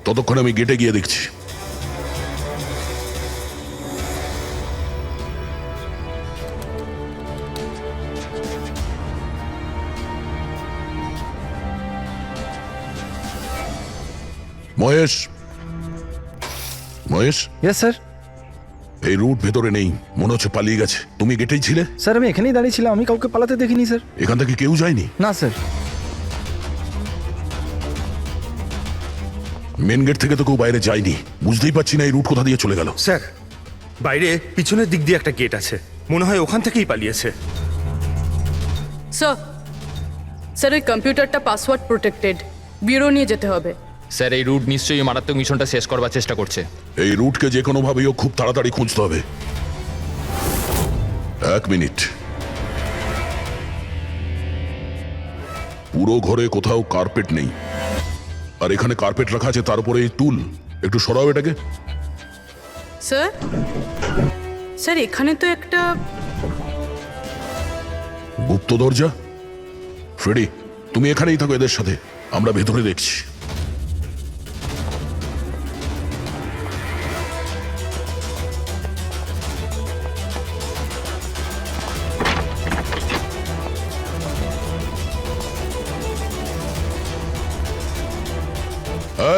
ততক্ষণ আমি গেটে গিয়ে দেখছি। Mahesh, Mahesh, yes sir. এই রুট ভেতরে নেই, মনে হচ্ছে পালিয়ে গেছে। তুমি গেটেই ছিলে? স্যার আমি এখানেই দাঁড়িয়েছিলাম, আমি কাউকে পালাতে দেখিনি স্যার। এখান থেকে কেউ যায়নি? না স্যার। মেন গেট থেকে তো কেউ বাইরে যায়নি, বুঝতেই পারছি না এই রুট কোথা দিয়ে চলে গেল। স্যার বাইরে পিছনের দিক দিয়ে একটা গেট আছে, মনে হয় ওখান থেকেই পালিয়েছে। স্যার স্যার ওই কম্পিউটারটা পাসওয়ার্ড প্রোটেক্টেড, ব্যুরো নিয়ে যেতে হবে। স্যার এই রুট নিশ্চয়ই মারাত্মক মিশনটা শেষ করবার চেষ্টা করছে। এই রুটকে যে কোনোভাবেই ও খুব তাড়াতাড়ি খুঁজতে হবে। 1 মিনিট। পুরো ঘরে কোথাও কার্পেট নেই, আর এখানে কার্পেট রাখা আছে, তার উপরে এই টুল। একটু সরাও এটাকে। স্যার স্যার এখানে তো একটা গুপ্ত দরজা। ফ্রেডি তুমি এখানেই থাকো এদের সাথে, আমরা ভেতরে দেখছি।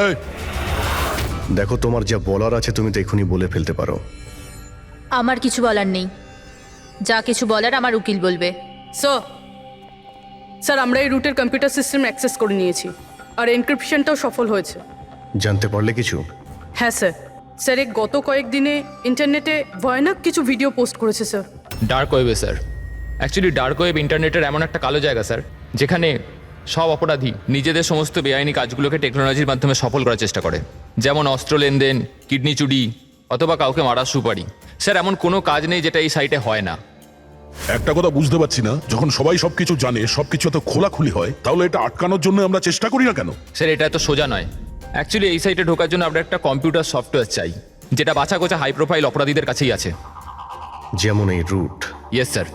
এই, দেখো, তোমার যা বলার আছে তুমি তো এখনই বলে ফেলতে পারো। আমার কিছু বলার নেই, যা কিছু বলার আমার উকিল বলবে। স্যার স্যার আমরা এই রুটের কম্পিউটার সিস্টেম অ্যাক্সেস করে নিয়েছি, আর এনক্রিপশনটাও সফল হয়েছে। জানতে পারলে কিছু? হ্যাঁ স্যার। স্যার এই গত কয়েকদিনে ইন্টারনেটে ভয়ানক কিছু ভিডিও পোস্ট করেছে স্যার। ডার্ক ওয়েবে স্যার। অ্যাকচুয়ালি ডার্ক ওয়েব ইন্টারনেটের এমন একটা কালো জায়গা স্যার, যেখানে সব অপরাধী নিজেদের সমস্ত বেআইনি কাজগুলোকে টেকনোলজির মাধ্যমে সফল করার চেষ্টা করে, যেমন অস্ত্র লেনদেন, কিডনি চুরি, অথবা কাউকে মারার সুপারি। স্যার এমন কোনো কাজ নেই যেটা এই সাইটে হয় না। একটা কথা বুঝতে পারছি না, যখন সবাই সবকিছু জানে, সবকিছু এত খোলাখুলি হয়, তাহলে এটা আটকানোর জন্য আমরা চেষ্টা করি না কেন? স্যার এটা এত সোজা নয়। অ্যাকচুয়ালি এই সাইটে ঢোকার জন্য আমরা একটা কম্পিউটার সফটওয়্যার চাই, যেটা বাছা গোছা হাই প্রোফাইল অপরাধীদের কাছেই আছে। যেমন এই রুট? Yes sir.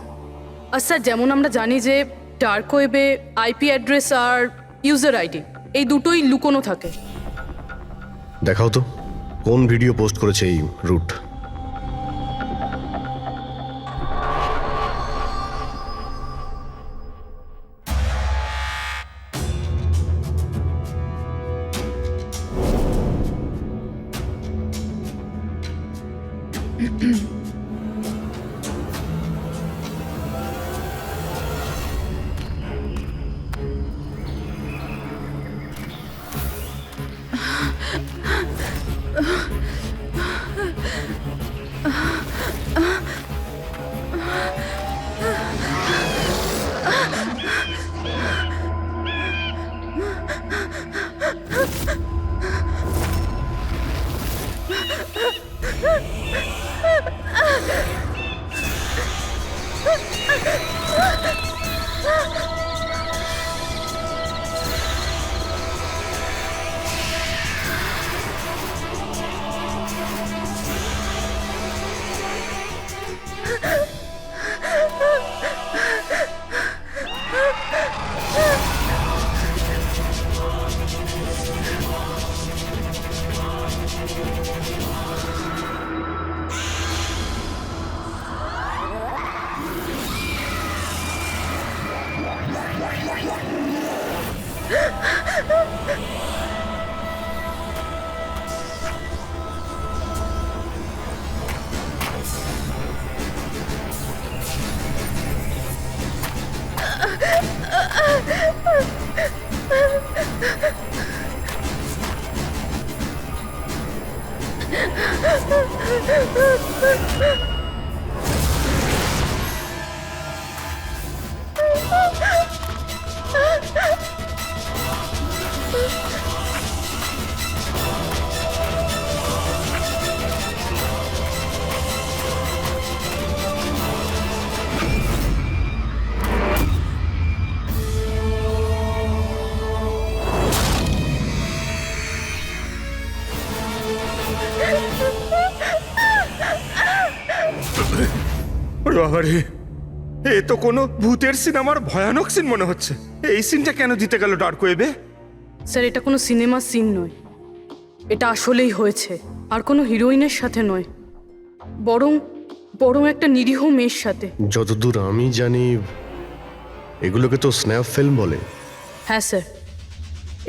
আর স্যার যেমন আমরা জানি যে ডার্ক ওয়েবে আইপি অ্যাড্রেস আর ইউজার আইডি এই দুটোই লুকোনো থাকে। দেখাও তো কোন ভিডিও পোস্ট করেছে এই রুট। বাবারে, এ তো কোনো ভূতের সিনেমার ভয়ানক সিন মনে হচ্ছে। এই সিনটা কেন দিতে গেল ডার্ক ওয়েবে? স্যার এটা কোনো সিনেমার সিন নয়, এটা আসলেই হয়েছে, আর কোনো হিরোইনের সাথে নয়, বরং বরং একটা নিরীহ মেয়ের সাথে। যতদূর আমি জানি এগুলোকে তো স্ন্যাপ ফিল্ম বলে। হ্যাঁ স্যার,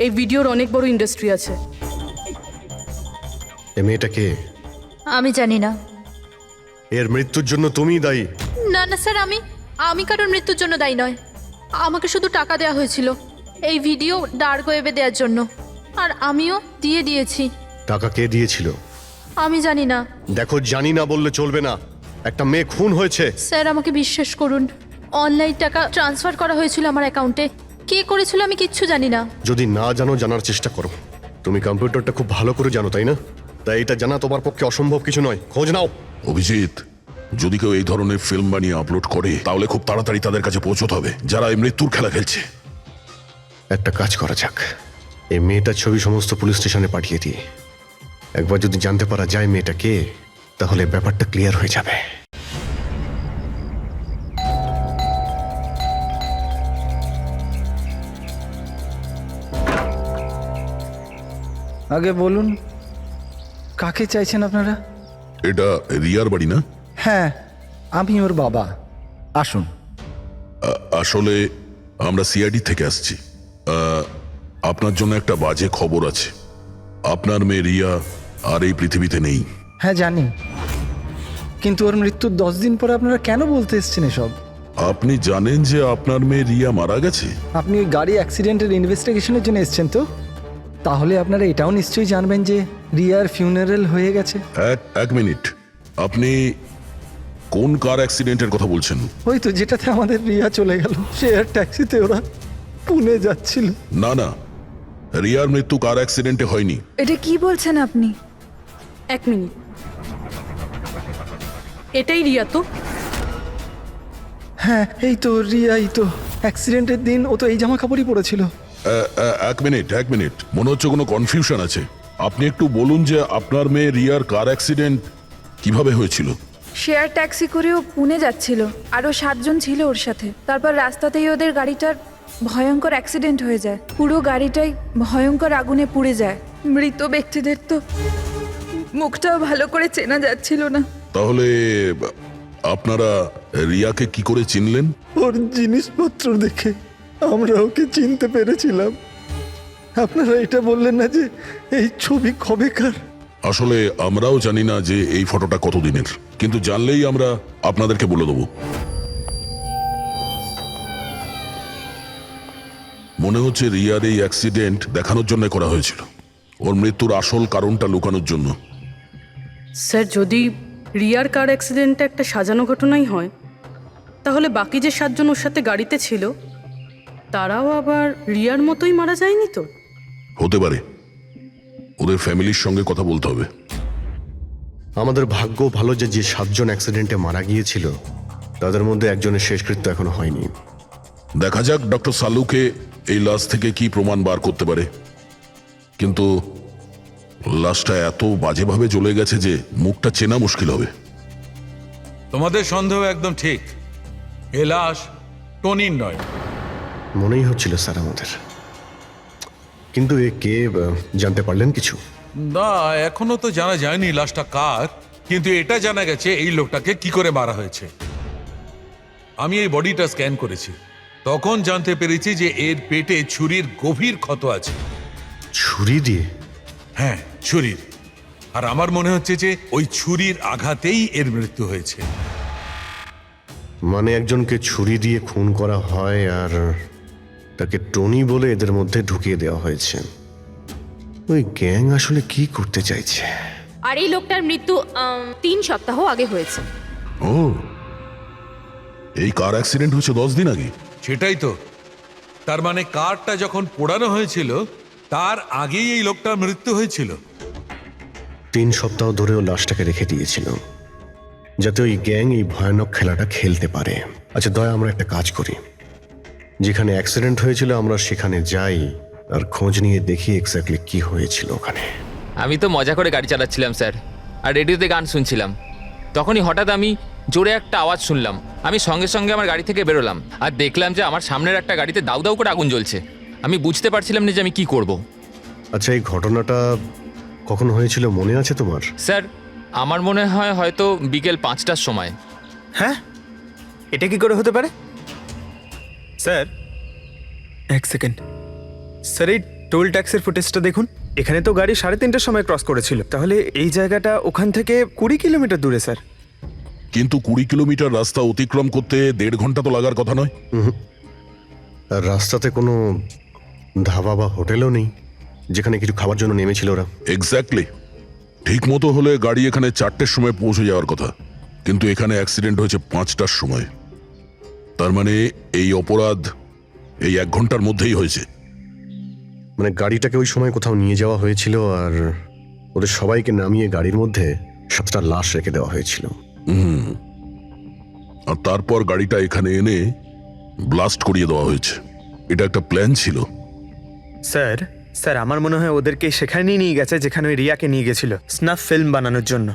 এই ভিডিওর অনেক বড় ইন্ডাস্ট্রি আছে। এ মেয়েটা কে? আমি জানি না, এর মৃত্যুর জন্য তুমিই দায়ী। না না স্যার, আমি কারোর মৃত্যুর জন্য দায়ী নয়। আমাকে শুধু টাকা দেওয়া হয়েছিল এই ভিডিও ডার্ক ওয়েবে দেওয়ার জন্য, আর আমিও দিয়েছি। টাকা কে দিয়েছিল? আমি জানি না দেখো, জানি না বললে চলবে না। একটা মেয়ে খুন হয়েছে। স্যার, আমাকে বিশ্বাস করুন, অনলাইন টাকা ট্রান্সফার করা হয়েছিল আমার অ্যাকাউন্টে। কে করেছিল আমি কিচ্ছু জানি না। যদি না জানো, জানার চেষ্টা করো। তুমি কম্পিউটারটা খুব ভালো করে জানো, তাই না? তাই এটা জানা তোমার পক্ষে অসম্ভব কিছু নয়। খোঁজ নাও। অভিজিৎ, যদি কেউ এই ধরনের ফিল্ম বানিয়ে আপলোড করে তাহলে খুব তাড়াতাড়ি তাদের কাছে পৌঁছতে হবে যারা এই মৃত্যুর খেলা খেলছে। একটা কাজ করা যাক, এই মেয়েটার ছবি সমস্ত পুলিশ স্টেশনে পাঠিয়ে দিই। একবার যদি জানতে পারা যায় মেয়েটা কে, তাহলে ব্যাপারটা ক্লিয়ার হয়ে যাবে। আগে বলুন, কাকে চাইছেন আপনারা? এটা রিয়ার বাড়ি না? হ্যাঁ, আমি ওর বাবা। আসুন। আসলে আমরা সিআইডি থেকে আসছি। আপনার জন্য একটা বাজে খবর আছে। আপনার মেয়ে রিয়া আর এই পৃথিবীতে নেই। হ্যাঁ জানি, কিন্তু ওর মৃত্যুর 10 দিন পরে আপনারা কেন বলতে এসছেন এসব? আপনি জানেন যে আপনার মেয়ে রিয়া মারা গেছে? আপনি ওই গাড়ি অ্যাক্সিডেন্টের ইনভেস্টিগেশনের জন্য এসছেন তো? তাহলে আপনারা এটাও নিশ্চয়ই জানবেন যে রিয়ার ফিউনারেল হয়ে গেছে। এক মিনিট, আপনি কোন কার অ্যাক্সিডেন্টের কথা বলছেন? ওই তো যেটাতে আমাদের রিয়া চলে গেল, শেয়ার ট্যাক্সিতে ওরা পুনে যাচ্ছিল। না না, রিয়ার মৃত্যু কার অ্যাক্সিডেন্টে হয়নি। এটা কি বলছেন আপনি? এক মিনিট, এটাই রিয়া তো? হ্যাঁ এই তো রিয়াই তো। অ্যাক্সিডেন্টের দিন ও তো এই জামা কাপড়ই পরেছিল। এক মিনিট, মনে হচ্ছে কোনো কনফিউশন আছে। আপনি একটু বলুন যে আপনার মেয়ে রিয়ার কার অ্যাক্সিডেন্ট কিভাবে হয়েছিল? শেয়ার ট্যাক্সি করেও পুনে যাচ্ছিল, আরও 7 জন ছিল ওর সাথে। তারপর রাস্তাতেই ওদের গাড়িটার ভয়ঙ্কর অ্যাক্সিডেন্ট হয়ে যায়। পুরো গাড়িটাই ভয়ঙ্কর আগুনে পুড়ে যায়। মৃত ব্যক্তিদের তো মুখটাও ভালো করে চেনা যাচ্ছিল না। তাহলে আপনারা রিয়াকে কি করে চিনলেন? ওর জিনিসপত্র দেখে আমরা ওকে চিনতে পেরেছিলাম। আপনারা এটা বললেন না যে এই ছবি কবেকার? আসলে আমরাও জানি না যে এই ফটোটা কতদিনের, কিন্তু জানলেই আমরা আপনাদেরকে বলে দেবো। মনে হচ্ছে রিয়ার এই অ্যাক্সিডেন্ট দেখানোর জন্য করা হয়েছিল, ওর মৃত্যুর আসল কারণটা লুকানোর জন্য। স্যার, যদি রিয়ার কার অ্যাক্সিডেন্টটা একটা সাজানো ঘটনাই হয়, তাহলে বাকি যে 7 জন ওর সাথে গাড়িতে ছিল তারাও আবার রিয়ার মতোই মারা যায়নি তো? হতে পারে, ওদের ফ্যামিলির সঙ্গে কথা বলতে হবে। আমাদের ভাগ্য ভালো যে 7 জন অ্যাক্সিডেন্টে মারা গিয়েছিল তাদের মধ্যে একজনের শেষকৃত্য এখনো হয়নি। দেখা যাক ডক্টর সালুকে এই লাশ থেকে কি প্রমাণ বার করতে পারে। কিন্তু লাশটা এত বাজেভাবে জ্বলে গেছে যে মুখটা চেনা মুশকিল হবে। তোমাদের সন্দেহ একদম ঠিক। এ লাশ টনির নয়। মনেই হচ্ছিল স্যার আমাদের, কিন্তু এ কে জানতে পারলেন কিছু? না, এখনো তো জানা যায়নি লাশটা কার, কিন্তু এটা জানা গেছে এই লোকটাকে কি করে মারা হয়েছে। আমি এই বডিটা স্ক্যান করেছি, তখন জানতে পেরেছি যে এর পেটে ছুরির গভীর ক্ষত আছে। ছুরি দিয়ে? হ্যাঁ, ছুরির। আর আমার মনে হচ্ছে যে ওই ছুরির আঘাতেই এর মৃত্যু হয়েছে। মানে একজনকে ছুরি দিয়ে খুন করা হয় আর তাকে টনি বলে এদের মধ্যে ঢুকিয়ে দেওয়া হয়েছে। ওই গ্যাং আসলে কি করতে চাইছে? আর এই লোকটার মৃত্যু 3 সপ্তাহ আগে হয়েছে। ও, এই কার অ্যাক্সিডেন্ট হয়েছে 10 দিন আগে? সেটাই তো। তার মানে কারটা যখন পোড়ানো হয়েছিল তার আগেই এই লোকটার মৃত্যু হয়েছিল। 3 সপ্তাহ ধরেও লাশটাকে রেখে দিয়েছিল যাতে ওই গ্যাং এই ভয়ানক খেলাটা খেলতে পারে। আচ্ছা দয়া, আমরা একটা কাজ করি, যেখানে অ্যাক্সিডেন্ট হয়েছিল আমরা সেখানে যাই আর খোঁজ নিয়ে দেখি এক্স্যাক্টলি কি হয়েছিল ওখানে। আমি তো মজা করে গাড়ি চালাচ্ছিলাম স্যার, আর রেডিওতে গান শুনছিলাম। তখনই হঠাৎ আমি জোরে একটা আওয়াজ শুনলাম। আমি সঙ্গে সঙ্গে আমার গাড়ি থেকে বেরোলাম আর দেখলাম যে আমার সামনের একটা গাড়িতে দাউ দাউ করে আগুন জ্বলছে। আমি বুঝতে পারছিলাম না যে আমি কি করব। আচ্ছা, এই ঘটনাটা কখন হয়েছিল মনে আছে তোমার? স্যার, আমার মনে হয় হয়তো বিকেল 5টার সময়। হ্যাঁ, এটা কি করে হতে পারে? Sir, 1 second. স্যার, এই টোল ট্যাক্সের ফুটেজটা দেখুন। এখানে তো গাড়ি 3:30টার সময় ক্রস করেছিল, তাহলে এই জায়গাটা ওখান থেকে 20 কিলোমিটার দূরে স্যার। কিন্তু 20 কিলোমিটার রাস্তা অতিক্রম করতে 1.5 ঘন্টা তো লাগার কথা নয়। আর রাস্তাতে কোনো ধাবা বা হোটেলও নেই যেখানে কিছু খাবার জন্য নেমেছিল ওরা। এক্স্যাক্টলি, ঠিক মতো হলে গাড়ি এখানে 4টের সময় পৌঁছে যাওয়ার কথা, কিন্তু এখানে অ্যাক্সিডেন্ট হয়েছে 5টার সময়। তার মানে এই অপরাধ এই 1 ঘন্টার মধ্যেই হয়েছে। মানে গাড়িটাকে ওই সময় কোথাও নিয়ে যাওয়া হয়েছিল আর ওদের সবাইকে নামিয়ে গাড়ির মধ্যে 7টা লাশ রেখে দেওয়া হয়েছিল। আর তারপর গাড়িটা এখানে এনে ব্লাস্ট করিয়ে দেওয়া হয়েছে। এটা একটা প্ল্যান ছিল। স্যার স্যার আমার মনে হয় ওদেরকে সেখানেই নিয়ে গেছে যেখানে ওই রিয়াকে নিয়ে গেছিল স্নাফ ফিল্ম বানানোর জন্য।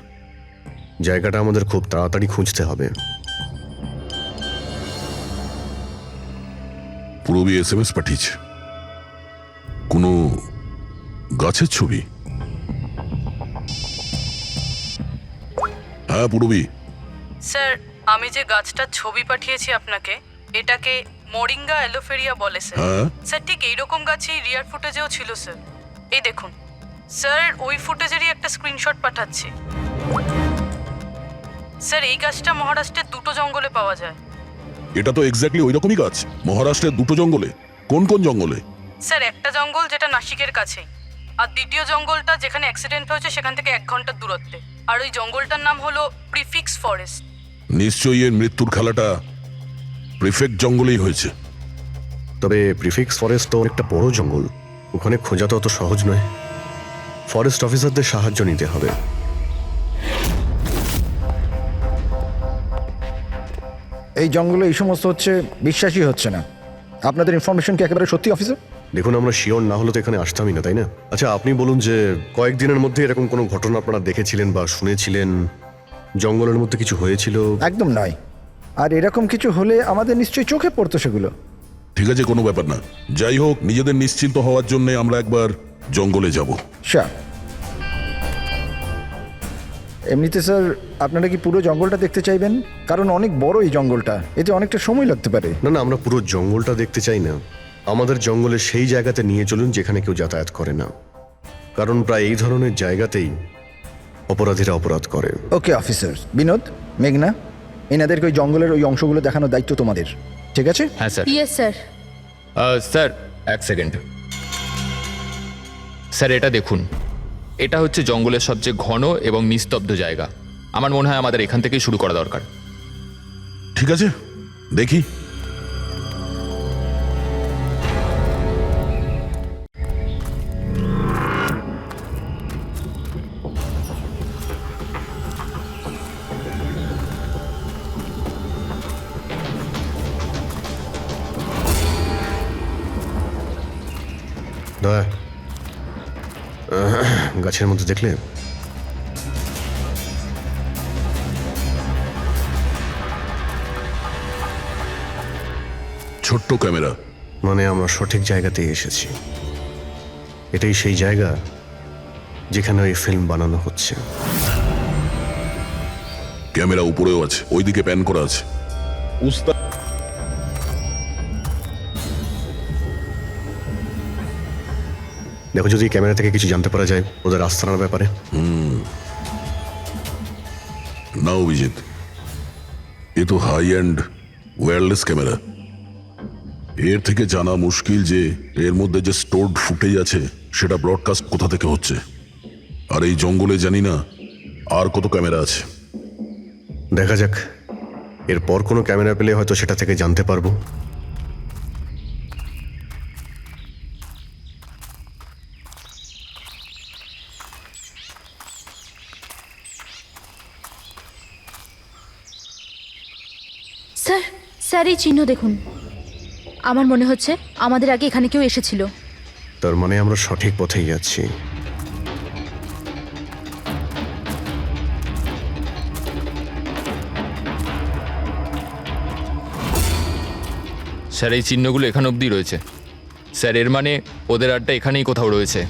জায়গাটা আমাদের খুব তাড়াতাড়ি খুঁজতে হবে। পুরবী SMS পাঠিয়েছে, কোনো গাছের ছবি। হ্যাঁ পুরবী। স্যার আমি যে গাছটার ছবি পাঠিয়েছি আপনাকে, এটাকে মোরিঙ্গা অ্যালোফেরিয়া বলে স্যার। হ্যাঁ স্যার ঠিক এইরকম গাছই রিয়ার ফুটেজেও ছিল স্যার। এই দেখুন স্যার, ওই ফুটেজেরই একটা স্ক্রিনশট পাঠাচ্ছি। স্যার এই গাছটা মহারাষ্ট্রের 2টো জঙ্গলে পাওয়া যায়। এটা তো এক্স্যাক্টলি ওই রকমই গাছ, মহারাষ্ট্রের 2টো জঙ্গলে। কোন কোন জঙ্গলে? স্যার একটা জঙ্গল যেটা নাসিকের কাছেই, আর দ্বিতীয় জঙ্গলটা যেখানে অ্যাক্সিডেন্ট হয়েছে সেখান থেকে 1 ঘন্টার দূরত্বে। আর ওই জঙ্গলটার নাম হলো প্রিফিক্স ফরেস্ট। নিশ্চয়ই এর মৃত্যুর খেলাটা প্রিফেক্ট জঙ্গলেই হয়েছে। তবে প্রিফিক্স ফরেস্ট তো একটা বড় জঙ্গল, ওখানে খোঁজা তো অত সহজ নয়। ফরেস্ট অফিসারদের সাহায্য নিতে হবে। এই জঙ্গলে এই সমস্ত হচ্ছে, বিশ্বাসই হচ্ছে না। আপনাদের ইনফরমেশন কি একেবারে সত্যি অফিসার? দেখুন আমরা শিওর না হলে তো এখানে আসতামই না, তাই না? আচ্ছা আপনি বলুন যে কয়েকদিনের মধ্যে এরকম কোনো ঘটনা আপনারা দেখেছিলেন বা শুনেছিলেন? জঙ্গলের মধ্যে কিছু হয়েছিল? একদম নয়। আর এরকম কিছু হলে আমাদের নিশ্চয়ই চোখে পড়তো সেগুলো। ঠিক আছে, কোনো ব্যাপার না। যাই হোক, নিজেদের নিশ্চিন্ত হওয়ার জন্য আমরা একবার জঙ্গলে যাব। স্যার এমনিতে স্যার আপনারা কি পুরো জঙ্গলটা দেখতে চাইবেন? কারণ অনেক বড় এই জঙ্গলটা, এতে অনেকটা সময় লাগতে পারে। না না, আমরা পুরো জঙ্গলটা দেখতে চাই না। আমাদের জঙ্গলে সেই জায়গাতে নিয়ে চলুন যেখানে কেউ যাতায়াত করে না, কারণ প্রায় এই ধরনের জায়গাতেই অপরাধীরা অপরাধ করে। Okay officer. বিনোদ, মেঘনা, এনাদেরকে ওই জঙ্গলের ওই অংশগুলো দেখানোর দায়িত্ব তোমাদের, ঠিক আছে? হ্যাঁ sir. Yes sir. Sir 1 second. Sir এটা দেখুন, এটা হচ্ছে জঙ্গলের সবচেয়ে ঘন এবং নিস্তব্ধ জায়গা। আমার মনে হয় আমাদের এখান থেকেই শুরু করা দরকার। ঠিক আছে, দেখি। দয়া, গাছের মধ্যে দেখলে? ছোট্ট ক্যামেরা। মানে আমরা সঠিক জায়গাতেই এসেছি। এটাই সেই জায়গা যেখানে ওই ফিল্ম বানানো হচ্ছে। ক্যামেরা উপরেও আছে, ওইদিকে প্যান করা আছে। দেখো যদি ক্যামেরা থেকে কিছু জানতে পারা যায় ওদের আস্তানার ব্যাপারে। না অভিজিৎ, এ তো হাই অ্যান্ড ওয়্যারলেস ক্যামেরা। এর থেকে জানা মুশকিল যে এর মধ্যে যে স্টোরড ফুটেজ আছে সেটা ব্রডকাস্ট কোথা থেকে হচ্ছে। আর এই জঙ্গলে জানি না আর কত ক্যামেরা আছে। দেখা যাক, এরপর কোনো ক্যামেরা পেলে হয়তো সেটা থেকে জানতে পারবো। স্যার, স্যার এই চিহ্ন দেখুন। আমার মনে হচ্ছে আমাদের আগে এখানে কেউ এসেছিল। তার মানে আমরা সঠিক পথেই যাচ্ছি। স্যার এই চিহ্নগুলো এখান অবধি রয়েছে। স্যার এর মানে ওদের আড্ডা এখানেই কোথাও রয়েছে।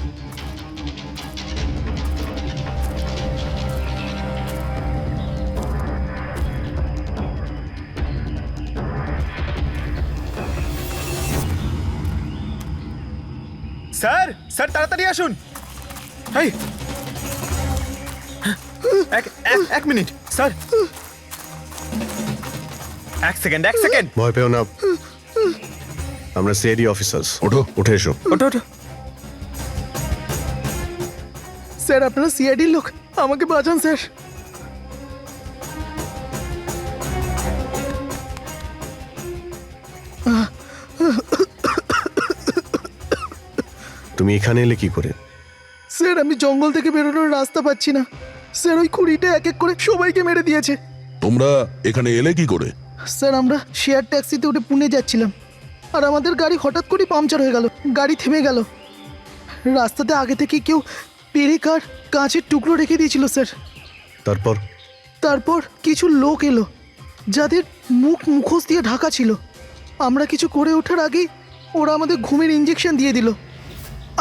স্যার স্যার তাড়াতাড়ি আসুন। এই এক মিনিট স্যার, এক সেকেন্ড ভয় পেও না, আমরা সিআইডি অফিসার্স। ওঠো। উঠে এসো। ওঠো ওঠো। স্যার আপনারা সিআইডির লোক, আমাকে বাঁচান স্যার। তুমি এখানে এলে কি করে? স্যার আমি জঙ্গল থেকে বেরোনোর রাস্তা পাচ্ছি না স্যার, ওই কুড়িটা এক এক করে সবাইকে মেরে দিয়েছে। তোমরা এখানে এলে কি করে? স্যার আমরা শেয়ার ট্যাক্সিতে উঠে পুনে যাচ্ছিলাম, আর আমাদের গাড়ি হঠাৎ করে পাংচার হয়ে গেল, গাড়ি থেমে গেল। রাস্তাতে আগে থেকে কেউ পেরেক আর কাঁচের টুকরো রেখে দিয়েছিল স্যার। তারপর? তারপর কিছু লোক এলো যাদের মুখোশ দিয়ে ঢাকা ছিল। আমরা কিছু করে ওঠার আগেই ওরা আমাদের ঘুমের ইঞ্জেকশন দিয়ে দিল।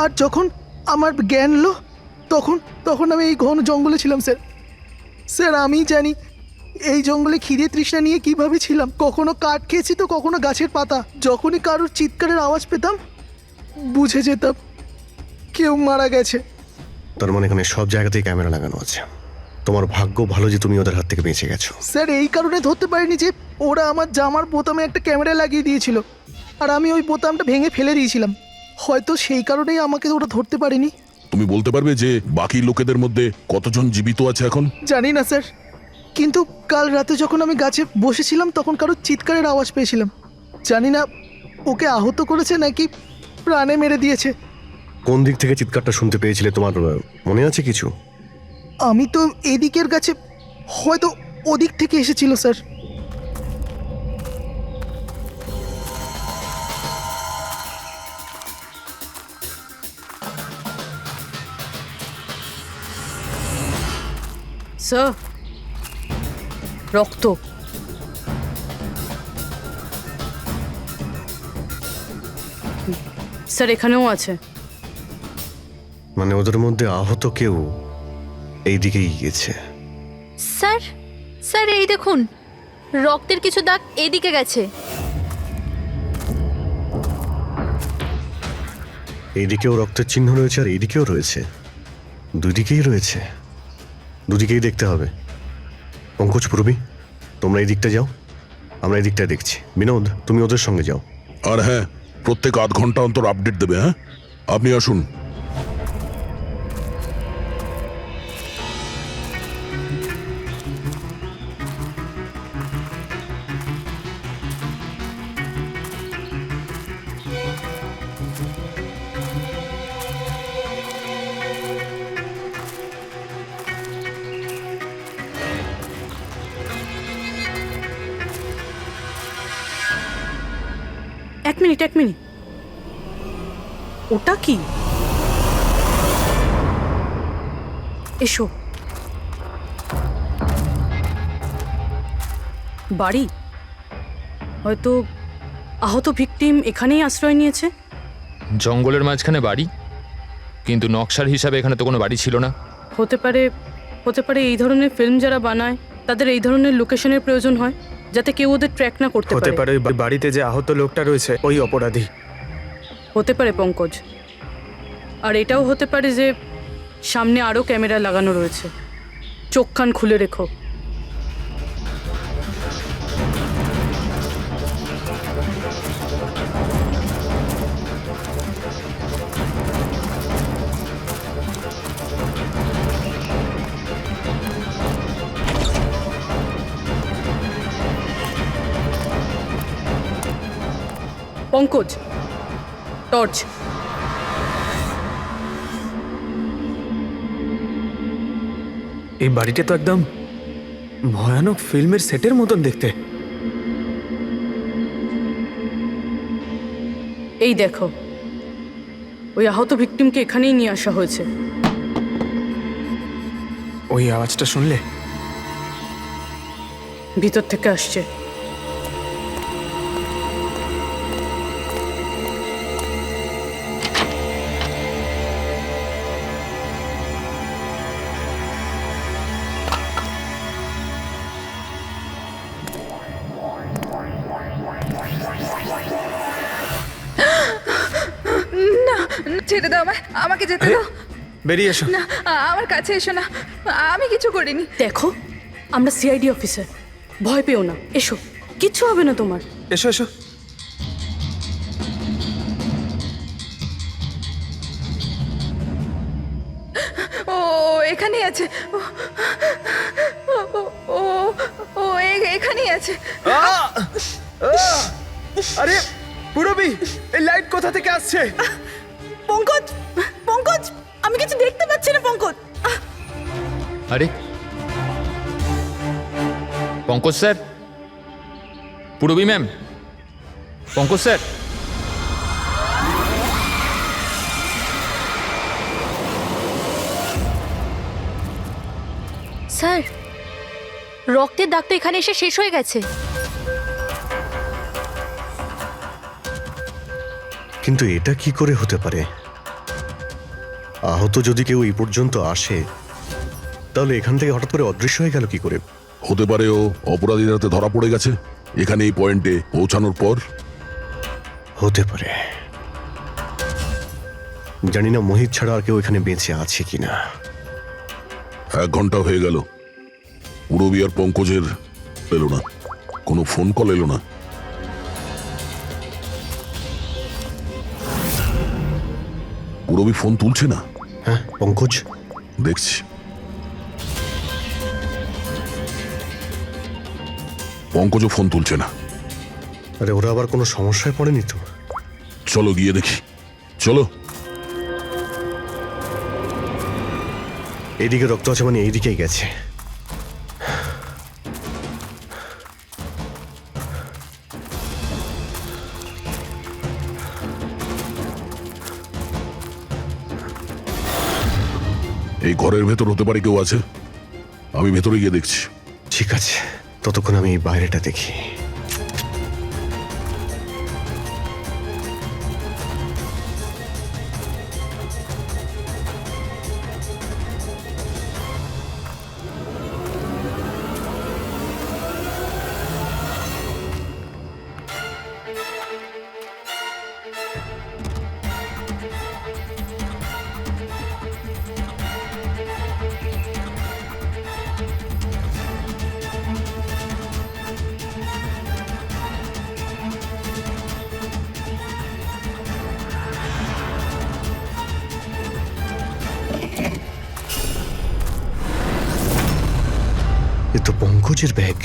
আর যখন আমার জ্ঞান এলো তখন আমি এই ঘন জঙ্গলে ছিলাম স্যার। স্যার আমি জানি এই জঙ্গলে খিদে তৃষ্ণা নিয়ে কিভাবে ছিলাম, কখনো কাঠ খেয়েছি তো কখনো গাছের পাতা। যখনই কারোর চিৎকারের আওয়াজ পেতাম বুঝে যেতাম কেউ মারা গেছে। তার মানে এখানে সব জায়গাতেই ক্যামেরা লাগানো আছে। তোমার ভাগ্য ভালো যে তুমি ওদের হাত থেকে বেঁচে গেছো। স্যার এই কারণে ধরতে পারিনি যে ওরা আমার জামার বোতামে একটা ক্যামেরা লাগিয়ে দিয়েছিল, আর আমি ওই বোতামটা ভেঙে ফেলে দিয়েছিলাম। হয়তো সেই কারণেই আমাকে ওরা ধরতে পারেনি। তুমি বলতে পারবে যে বাকি লোকেদের মধ্যে কতজন জীবিত আছে এখন? জানি না স্যার, কিন্তু কাল রাতে যখন আমি গাছে বসেছিলাম তখন কারোর চিৎকারের আওয়াজ পেয়েছিলাম। জানি না ওকে আহত করেছে নাকি প্রাণে মেরে দিয়েছে। কোন দিক থেকে চিৎকারটা শুনতে পেয়েছিলে তোমার মনে আছে কিছু? আমি তো এদিকের গাছে, হয়তো ওদিক থেকে এসেছিল স্যার। স্যার, রক্ত। স্যার এখানেও আছে। মানে ওদের মধ্যে আহত কেউ এই দিকেই গিয়েছে। স্যার স্যার এই দেখুন, রক্তের কিছু দাগ এদিকে গেছে। এইদিকেও রক্তের চিহ্ন রয়েছে আর এইদিকেও রয়েছে, দুদিকেই রয়েছে। দুদিকেই দেখতে হবে। পঙ্কজ, পূর্বী, তোমরা এই দিকটা যাও, আমরা এই দিকটা দেখছি। বিনোদ, তুমি ওদের সঙ্গে যাও। আর হ্যাঁ, প্রত্যেক আধ ঘন্টা অন্তর আপডেট দেবে। হ্যাঁ, আপনি আসুন। এক মিনিট ওটা কি? এসো। বাড়ি? হয়তো আহত ভিকটিম এখানেই আশ্রয় নিয়েছে। জঙ্গলের মাঝখানে বাড়ি, কিন্তু নকশার হিসাবে এখানে তো কোনো বাড়ি ছিল না। হতে পারে এই ধরনের ফিল্ম যারা বানায় তাদের এই ধরনের লোকেশনের প্রয়োজন হয়, যাতে কেউ ওদের ট্র্যাক না করতে হতে পারে। পারে বাড়িতে যে আহত লোকটা রয়েছে ওই অপরাধী। হতে পারে পঙ্কজ। আর এটাও হতে পারে যে সামনে আরও ক্যামেরা লাগানো রয়েছে। চোখ কান খুলে রেখো। পঙ্কজ, টর্চ। এই বাড়িটা তো একদম ভয়ানক ফিল্মের সেটের মতন দেখতে। এই দেখো, ওই আহত ভিকটিমকে এখানেই নিয়ে আসা হয়েছে। ওই আওয়াজটা শুনলে? ভিতর থেকে আসছে। ছেড়ে দাও আমাকে যেতে দাও। বেরিয়ে এসো। না আমার কাছে এসো না, আমি কিছু করিনি। দেখো, আমরা সিআইডি অফিসার, ভয় পেও না। এসো। কিচ্ছু হবে না তোমার। এসো এসো। ও এখানেই আছে, ও ও ও এখানেই আছে। আরে পুরবি, এই লাইট কোথা থেকে আসছে? পঙ্কজ, পঙ্কজ, আমি কিছু দেখতে পাচ্ছি না পঙ্কজ। আরে Pankaj sir, Purabi ma'am, Pankaj sir. Sir, রক্তের দাগ তো এখানে এসে শেষ হয়ে গেছে। কিন্তু এটা কি করে হতে পারে? আহত যদি কেউ এই পর্যন্ত আসে, তাহলে এখান থেকে হঠাৎ করে অদৃশ্য হয়ে গেল কি করে? হতে পারে ও অপরাধীর হাতে ধরা পড়ে গেছে এখানে এই পয়েন্টে পৌঁছানোর পর। হতে পারে। জানি না মোহিত ছাড়া আর কেউ এখানে বেঁচে আছে কিনা। 1 ঘন্টা হয়ে গেল, পুরবী আর পঙ্কজের এলো না, কোনো ফোন কল এলো না। পুরবী ফোন তুলছে না। হ্যাঁ পঙ্কজ, দেখছি। পঙ্কজও ফোন তুলছে না। আরে ওরা আবার কোনো সমস্যায় পড়েনি তো? চলো গিয়ে দেখি, চলো। এইদিকে রক্ত আছে মানে এইদিকেই গেছে। এই ঘরের ভেতর হতে পারে কেউ আছে, আমি ভেতরে গিয়ে দেখছি। ঠিক আছে, ততক্ষণ আমি এই বাইরেটা দেখি। এ তো পঙ্কজের ব্যাগ।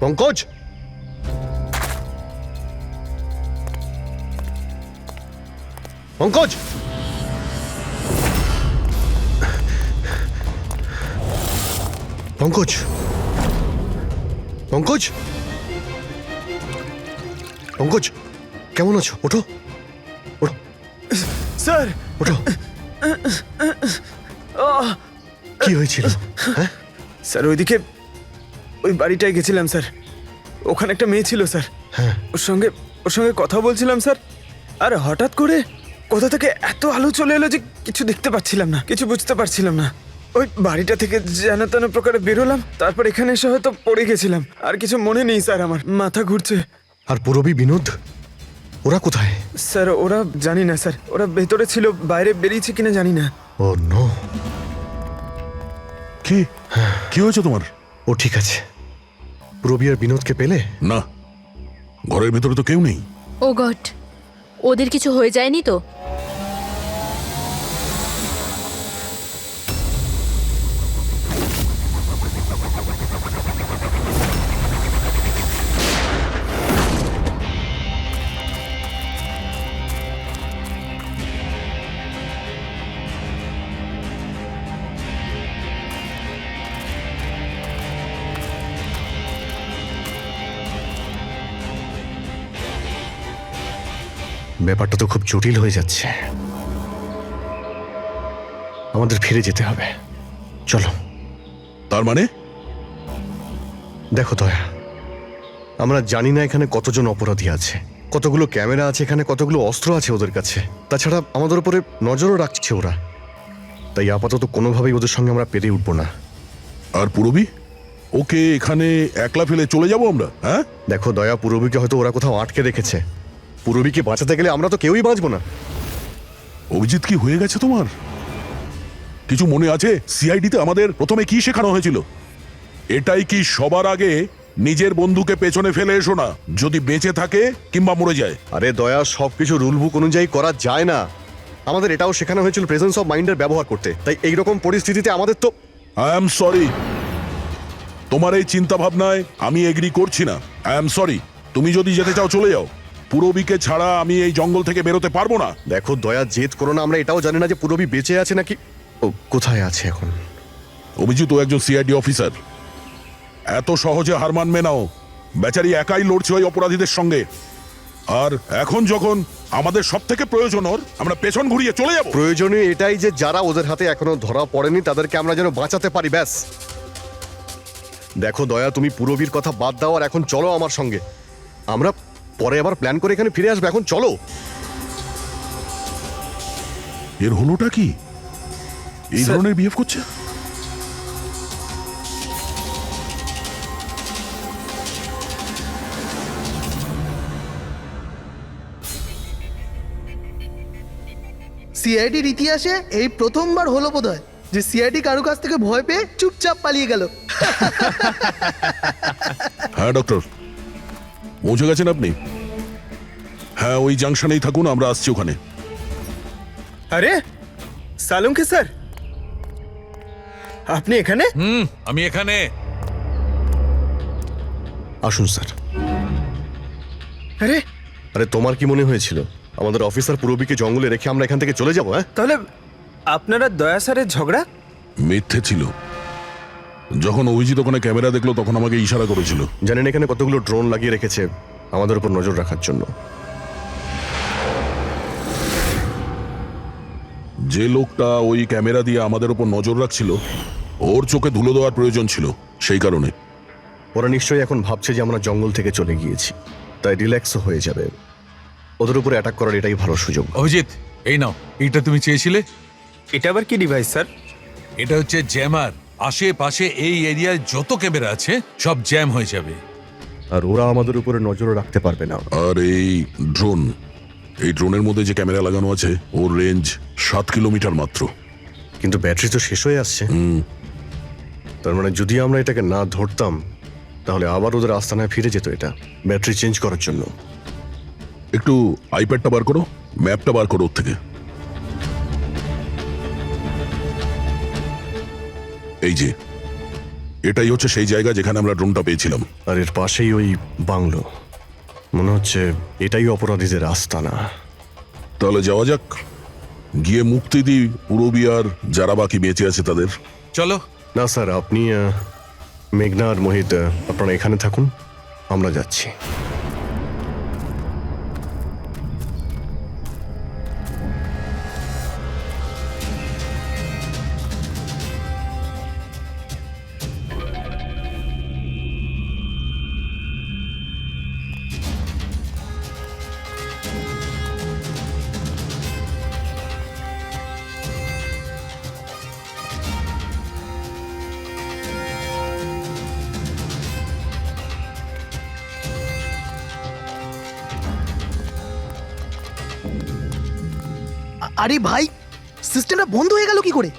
পঙ্কজ, পঙ্কজ, পঙ্কজ, পঙ্কজ, পঙ্কজ, কেমন আছো? ওঠো, ওঠো স্যার। ওঠো। কি হয়েছিল? হ্যাঁ স্যার, ওইদিকে ওই বাড়িটায় গেছিলাম স্যার। ওখানে একটা মেয়ে ছিল স্যার। হ্যাঁ, ওর সঙ্গে কথা বলছিলাম স্যার। আর হঠাৎ করে কোথা থেকে এত আলো চলে এলো যে কিছু দেখতে পাচ্ছিলাম না, কিছু বুঝতে পারছিলাম না। ওই বাড়িটা থেকে যেন তেন প্রকারে বেরোলাম, তারপর এখানে এসে হয়তো পড়ে গেছিলাম। আর কিছু মনে নেই স্যার, আমার মাথা ঘুরছে। আর পুরবী, বিনোদ, ওরা কোথায়? স্যার ওরা জানি না স্যার, ওরা ভেতরে ছিল, বাইরে বেরিয়েছে কিনা জানি না। ও নো। কি কি হয়েছে তোমার? ও ঠিক আছে। পুরবী আর বিনোদকে পেলে? না, ঘরের ভেতরে তো কেউ নেই। ও গড, ওদের কিছু হয়ে যায়নি তো? ব্যাপারটা তো খুব জটিল হয়ে যাচ্ছে। আমাদের ফিরে যেতে হবে, চলো। তার মানে? দেখো দয়া, আমরা জানি না এখানে কতজন অপরাধী আছে, কতগুলো ক্যামেরা আছে এখানে, কতগুলো অস্ত্র আছে ওদের কাছে। তাছাড়া আমাদের উপরে নজরও রাখছে ওরা। তাই আপাতত কোনোভাবেই ওদের সঙ্গে আমরা পেরে উঠবো না। আর পুরবী, ওকে এখানে একলা ফেলে চলে যাবো আমরা? হ্যাঁ দেখো দয়া, পুরবীকে হয়তো ওরা কোথাও আটকে রেখেছে। পুরবীকে বাঁচাতে গেলে আমরা তো কেউই বাঁচবো না। অভিজিৎ, কি হয়ে গেছে তোমার? কিছু মনে আছে সিআইডিতে আমাদের প্রথমে কি শেখানো হয়েছিল? এটাই কি সবার আগে নিজের বন্ধুকে পেছনে ফেলে এসো না, যদি বেঁচে থাকে কিংবা মরে যায়। আরে দয়া, সবকিছু রুল বুক অনুযায়ী করা যায় না। আমাদের এটাও শেখানো হয়েছিল প্রেজেন্স অফ মাইন্ডের ব্যবহার করতে। তাই এইরকম পরিস্থিতিতে আমাদের তো আই এম সরি, তোমার এই চিন্তা ভাবনায় আমি এগ্রি করছি না। আই এম সরি, তুমি যদি যেতে চাও চলে যাও। পুরবীকে ছাড়া আমি এই জঙ্গল থেকে বেরোতে পারবো না। দেখো দয়া, জেদ করো না। আমরা এটাও জানি না যে পুরবী বেঁচে আছে নাকি ও কোথায় আছে এখন। অভিজিৎ ও একজন সিআইডি অফিসার, এত সহজে হার মানবে নাও। বেচারি একাই লড়ছে ওই অপরাধীদের সঙ্গে। আর এখন যখন আমাদের সব থেকে প্রয়োজন ওর, আমরা পেছন ঘুরিয়ে চলে যাব। প্রয়োজনীয় এটাই যে যারা ওদের হাতে এখনো ধরা পড়েনি তাদেরকে আমরা যেন বাঁচাতে পারি, ব্যাস। দেখো দয়া, তুমি পুরবীর কথা বাদ দাও আর এখন চলো আমার সঙ্গে। আমরা পরে আবার প্ল্যান করে এখানে ফিরে আসবো, এখন চলো। এর হলোটা কি? এই ধরনের বিহেভ করছে? সিআইডির ইতিহাসে এই প্রথমবার হলো বোধহয় যে সিআইডি কারো কাছ থেকে ভয় পেয়ে চুপচাপ পালিয়ে গেল। হ্যাঁ ডক্টর, পৌঁছে গেছেন আপনি? হ্যাঁ, ওই জাংশনেই থাকুন, আমরা আসছি ওখানে। আরে সালুঙ্কি স্যার, আপনি এখানে? আমি এখানে। আসুন স্যার। আরে আরে তোমার কি মনে হয়েছিল আমাদের অফিসার পুরবীকে জঙ্গলে রেখে আমরা এখান থেকে চলে যাবো? হ্যাঁ, তাহলে আপনারা দয়া স্যারের ঝগড়া? মিথ্যে ছিল। যখন অভিজিৎ ওখানে ক্যামেরা দেখলো তখন আমাকে ইশারা করেছিল। জানেন এখানে কতগুলো ড্রোন লাগিয়ে রেখেছে আমাদের উপর নজর রাখার জন্য। যে লোকটা ওই ক্যামেরা দিয়ে আমাদের উপর নজর রাখছিল, ওর চোখে ধুলো দেওয়ার প্রয়োজন ছিল, সেই কারণে। ওরা নিশ্চয়ই এখন ভাবছে যে আমরা জঙ্গল থেকে চলে গিয়েছি, তাই রিল্যাক্সও হয়ে যাবে। ওদের উপরে অ্যাটাক করার এটাই ভালো সুযোগ। অভিজিৎ, এই নাও, এইটা তুমি চেয়েছিলে। এটা আবার কি ডিভাইস স্যার? এটা হচ্ছে জ্যামার। আশেপাশে এই এরিয়ায় যত ক্যামেরা আছে সব জ্যাম হয়ে যাবে। আর ওরা আমাদের উপরে নজর রাখতে পারবে না। আর এই ড্রোন, এই ড্রোনের মধ্যে যে ক্যামেরা লাগানো আছে ওর রেঞ্জ 7 কিলোমিটার মাত্র। কিন্তু ব্যাটারি তো শেষ হয়ে আসছে। তার মানে যদি আমরা এটাকে না ধরতাম তাহলে আবার ওদের আস্তানায় ফিরে যেত এটা ব্যাটারি চেঞ্জ করার জন্য। একটু আইপ্যাডটা বার করো, ম্যাপটা বার করো ওর থেকে। এই যে, এটাই হচ্ছে সেই জায়গা যেখানে আমরা ড্রোনটা পেয়েছিলাম। আর এর পাশেই ওই বাংলো। মনে হচ্ছে এটাই অপরাধীদের আস্তানা। তাহলে যাওয়া যাক, গিয়ে মুক্তি দিই পুরবী আর যারা বাকি বেঁচে আছে তাদের। চলো। না স্যার, আপনি মেঘনা আর মোহিত আপনারা এখানে থাকুন, আমরা যাচ্ছি। আরে ভাই, সিস্টেমটা বন্ধ হয়ে গেল কি করে?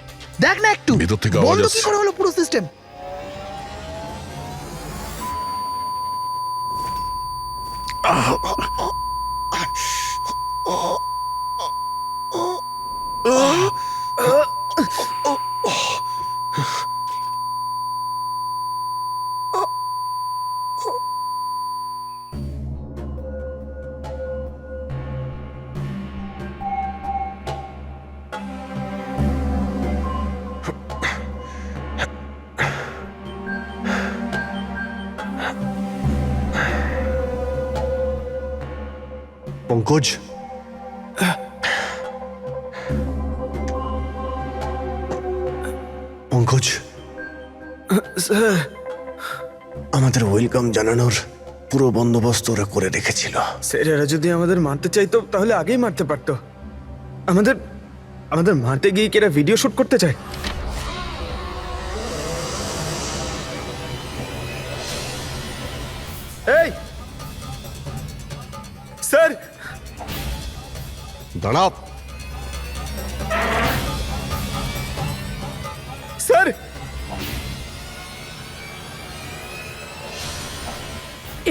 দেখ না একটু, ভেতর থেকে আওয়াজ বন্ধ কি আসছে। করে হলো পুরো সিস্টেম? পঙ্কজ, পঙ্কজ, স্যার আমাদের ওয়েলকাম জানানোর পুরো বন্দোবস্ত ওরা করে রেখেছিল। স্যার, এরা যদি আমাদের মারতে চাইতো তাহলে আগেই মারতে পারতো। আমাদের আমাদের মারতে গিয়ে কি এরা ভিডিও শুট করতে চায়? এই স্যার, দাঁড়াও।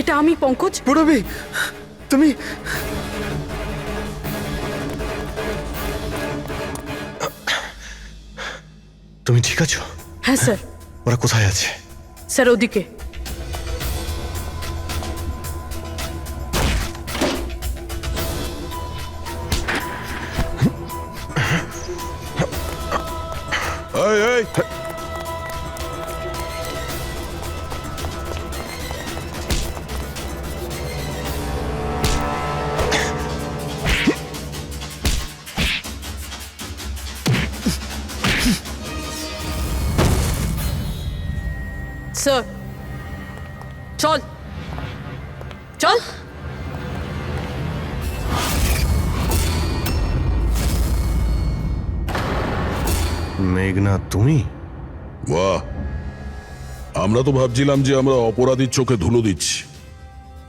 এটা আমি পঙ্কজ। পুরবি, তুমি তুমি ঠিক আছো? হ্যাঁ স্যার। ওরা কোথায় আছে? স্যার ওদিকে। এই, এই, স্যার চল চল। মেঘনা, তুমি? বাহ, আমরা তো ভাবছিলাম যে আমরা অপরাধীর চোখে ধুলো দিচ্ছি,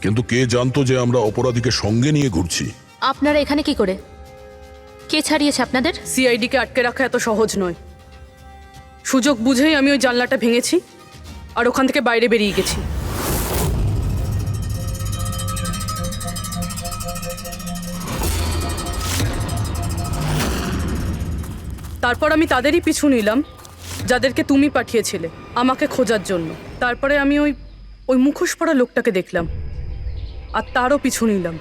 কিন্তু কে জানতো যে আমরা অপরাধীকে সঙ্গে নিয়ে ঘুরছি। আপনারা এখানে কি করে? কে ছাড়িয়েছে আপনাদের? সিআইডিকে আটকে রাখা এত সহজ নয়। সুযোগ বুঝেই আমি ওই জানলাটা ভেঙেছি আর ওখান থেকে বাইরে বেরিয়ে গেছি। তারপর আমি তাদেরই পিছু নিলাম যাদেরকে তুমি পাঠিয়েছিলে আমাকে খোঁজার জন্য। তারপরে আমি ওই মুখোশ পরা লোকটাকে দেখলাম আর তারও পিছু নিলাম।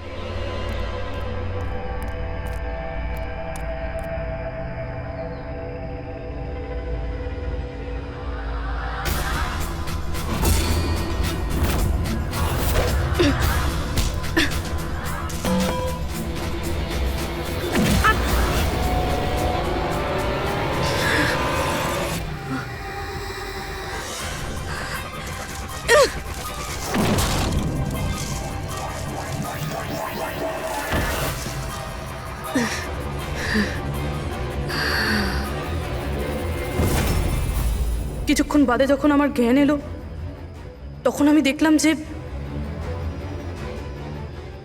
কিছুক্ষণ বাদে যখন আমার জ্ঞান এলো তখন আমি দেখলাম যে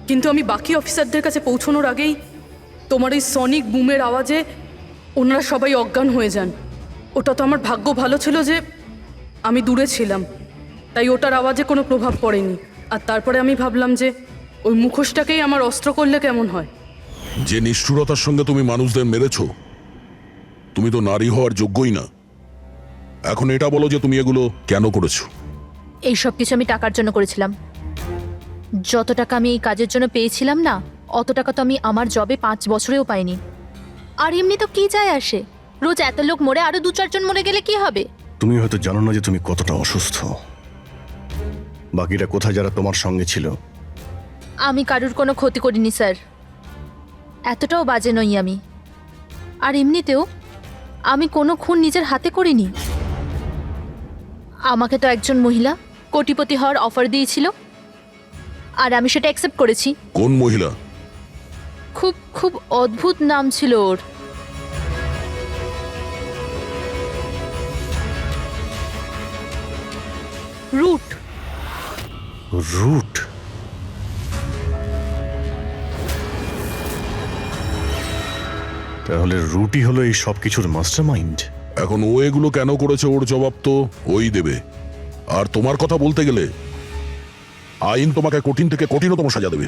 কিন্তু আমি বাকি অফিসারদের কাছে পৌঁছানোর আগেই তোমার এই সনিক বুমের আওয়াজে ওনারা সবাই অজ্ঞান হয়ে যান। ওটা তো আমার ভাগ্য ভালো ছিল যে আমি দূরে ছিলাম, তাই ওটার আওয়াজে কোনো প্রভাব পড়েনি। আর তারপরে আমি ভাবলাম যে ওই মুখোশটাকেই আমার অস্ত্র করলে কেমন হয়। যে নিষ্ঠুরতার সঙ্গে তুমি মানুষদের মেরেছো, তুমি তো নারী হওয়ার যোগ্যই না। এখন এটা বলো যে তুমি এগুলো কেন করেছো? এই সব কিছু আমি টাকার জন্য করেছিলাম। যত টাকা আমি এই কাজের জন্য পেয়েছিলাম না, অত টাকা তো আমি আমার জবে 5 বছরেও পাইনি। আর এমনি তো কি যায় আসে, রোজ এত লোক মরে আরো 2-4 জন মরে গেলে কি হবে? তুমি হয়তো জানো না যে তুমি কতটা অসুস্থ। বাকিরা কোথায় যারা তোমার সঙ্গে ছিল? আমি কারুর কোনো ক্ষতি করিনি স্যার, এতটাও বাজে নই আমি। আর এমনিতেও আমি কোনো খুন নিজের হাতে করিনি। আমাকে তো একজন মহিলা কোটিপতি হওয়ার অফার দিয়েছিল আর আমি সেটা অ্যাকসেপ্ট করেছি। কোন মহিলা? খুব খুব অদ্ভুত নাম ছিল ওর। রুট। রুট? তাহলে রুটই হলো এই সব কিছুর মাস্টারমাইন্ড। এখন ও এগুলো কেন করেছে ওর জবাব তো ওই দেবে। আর তোমার কথা বলতে গেলে আইন তোমাকে কঠিন থেকে কঠিনতম সাজা দেবে।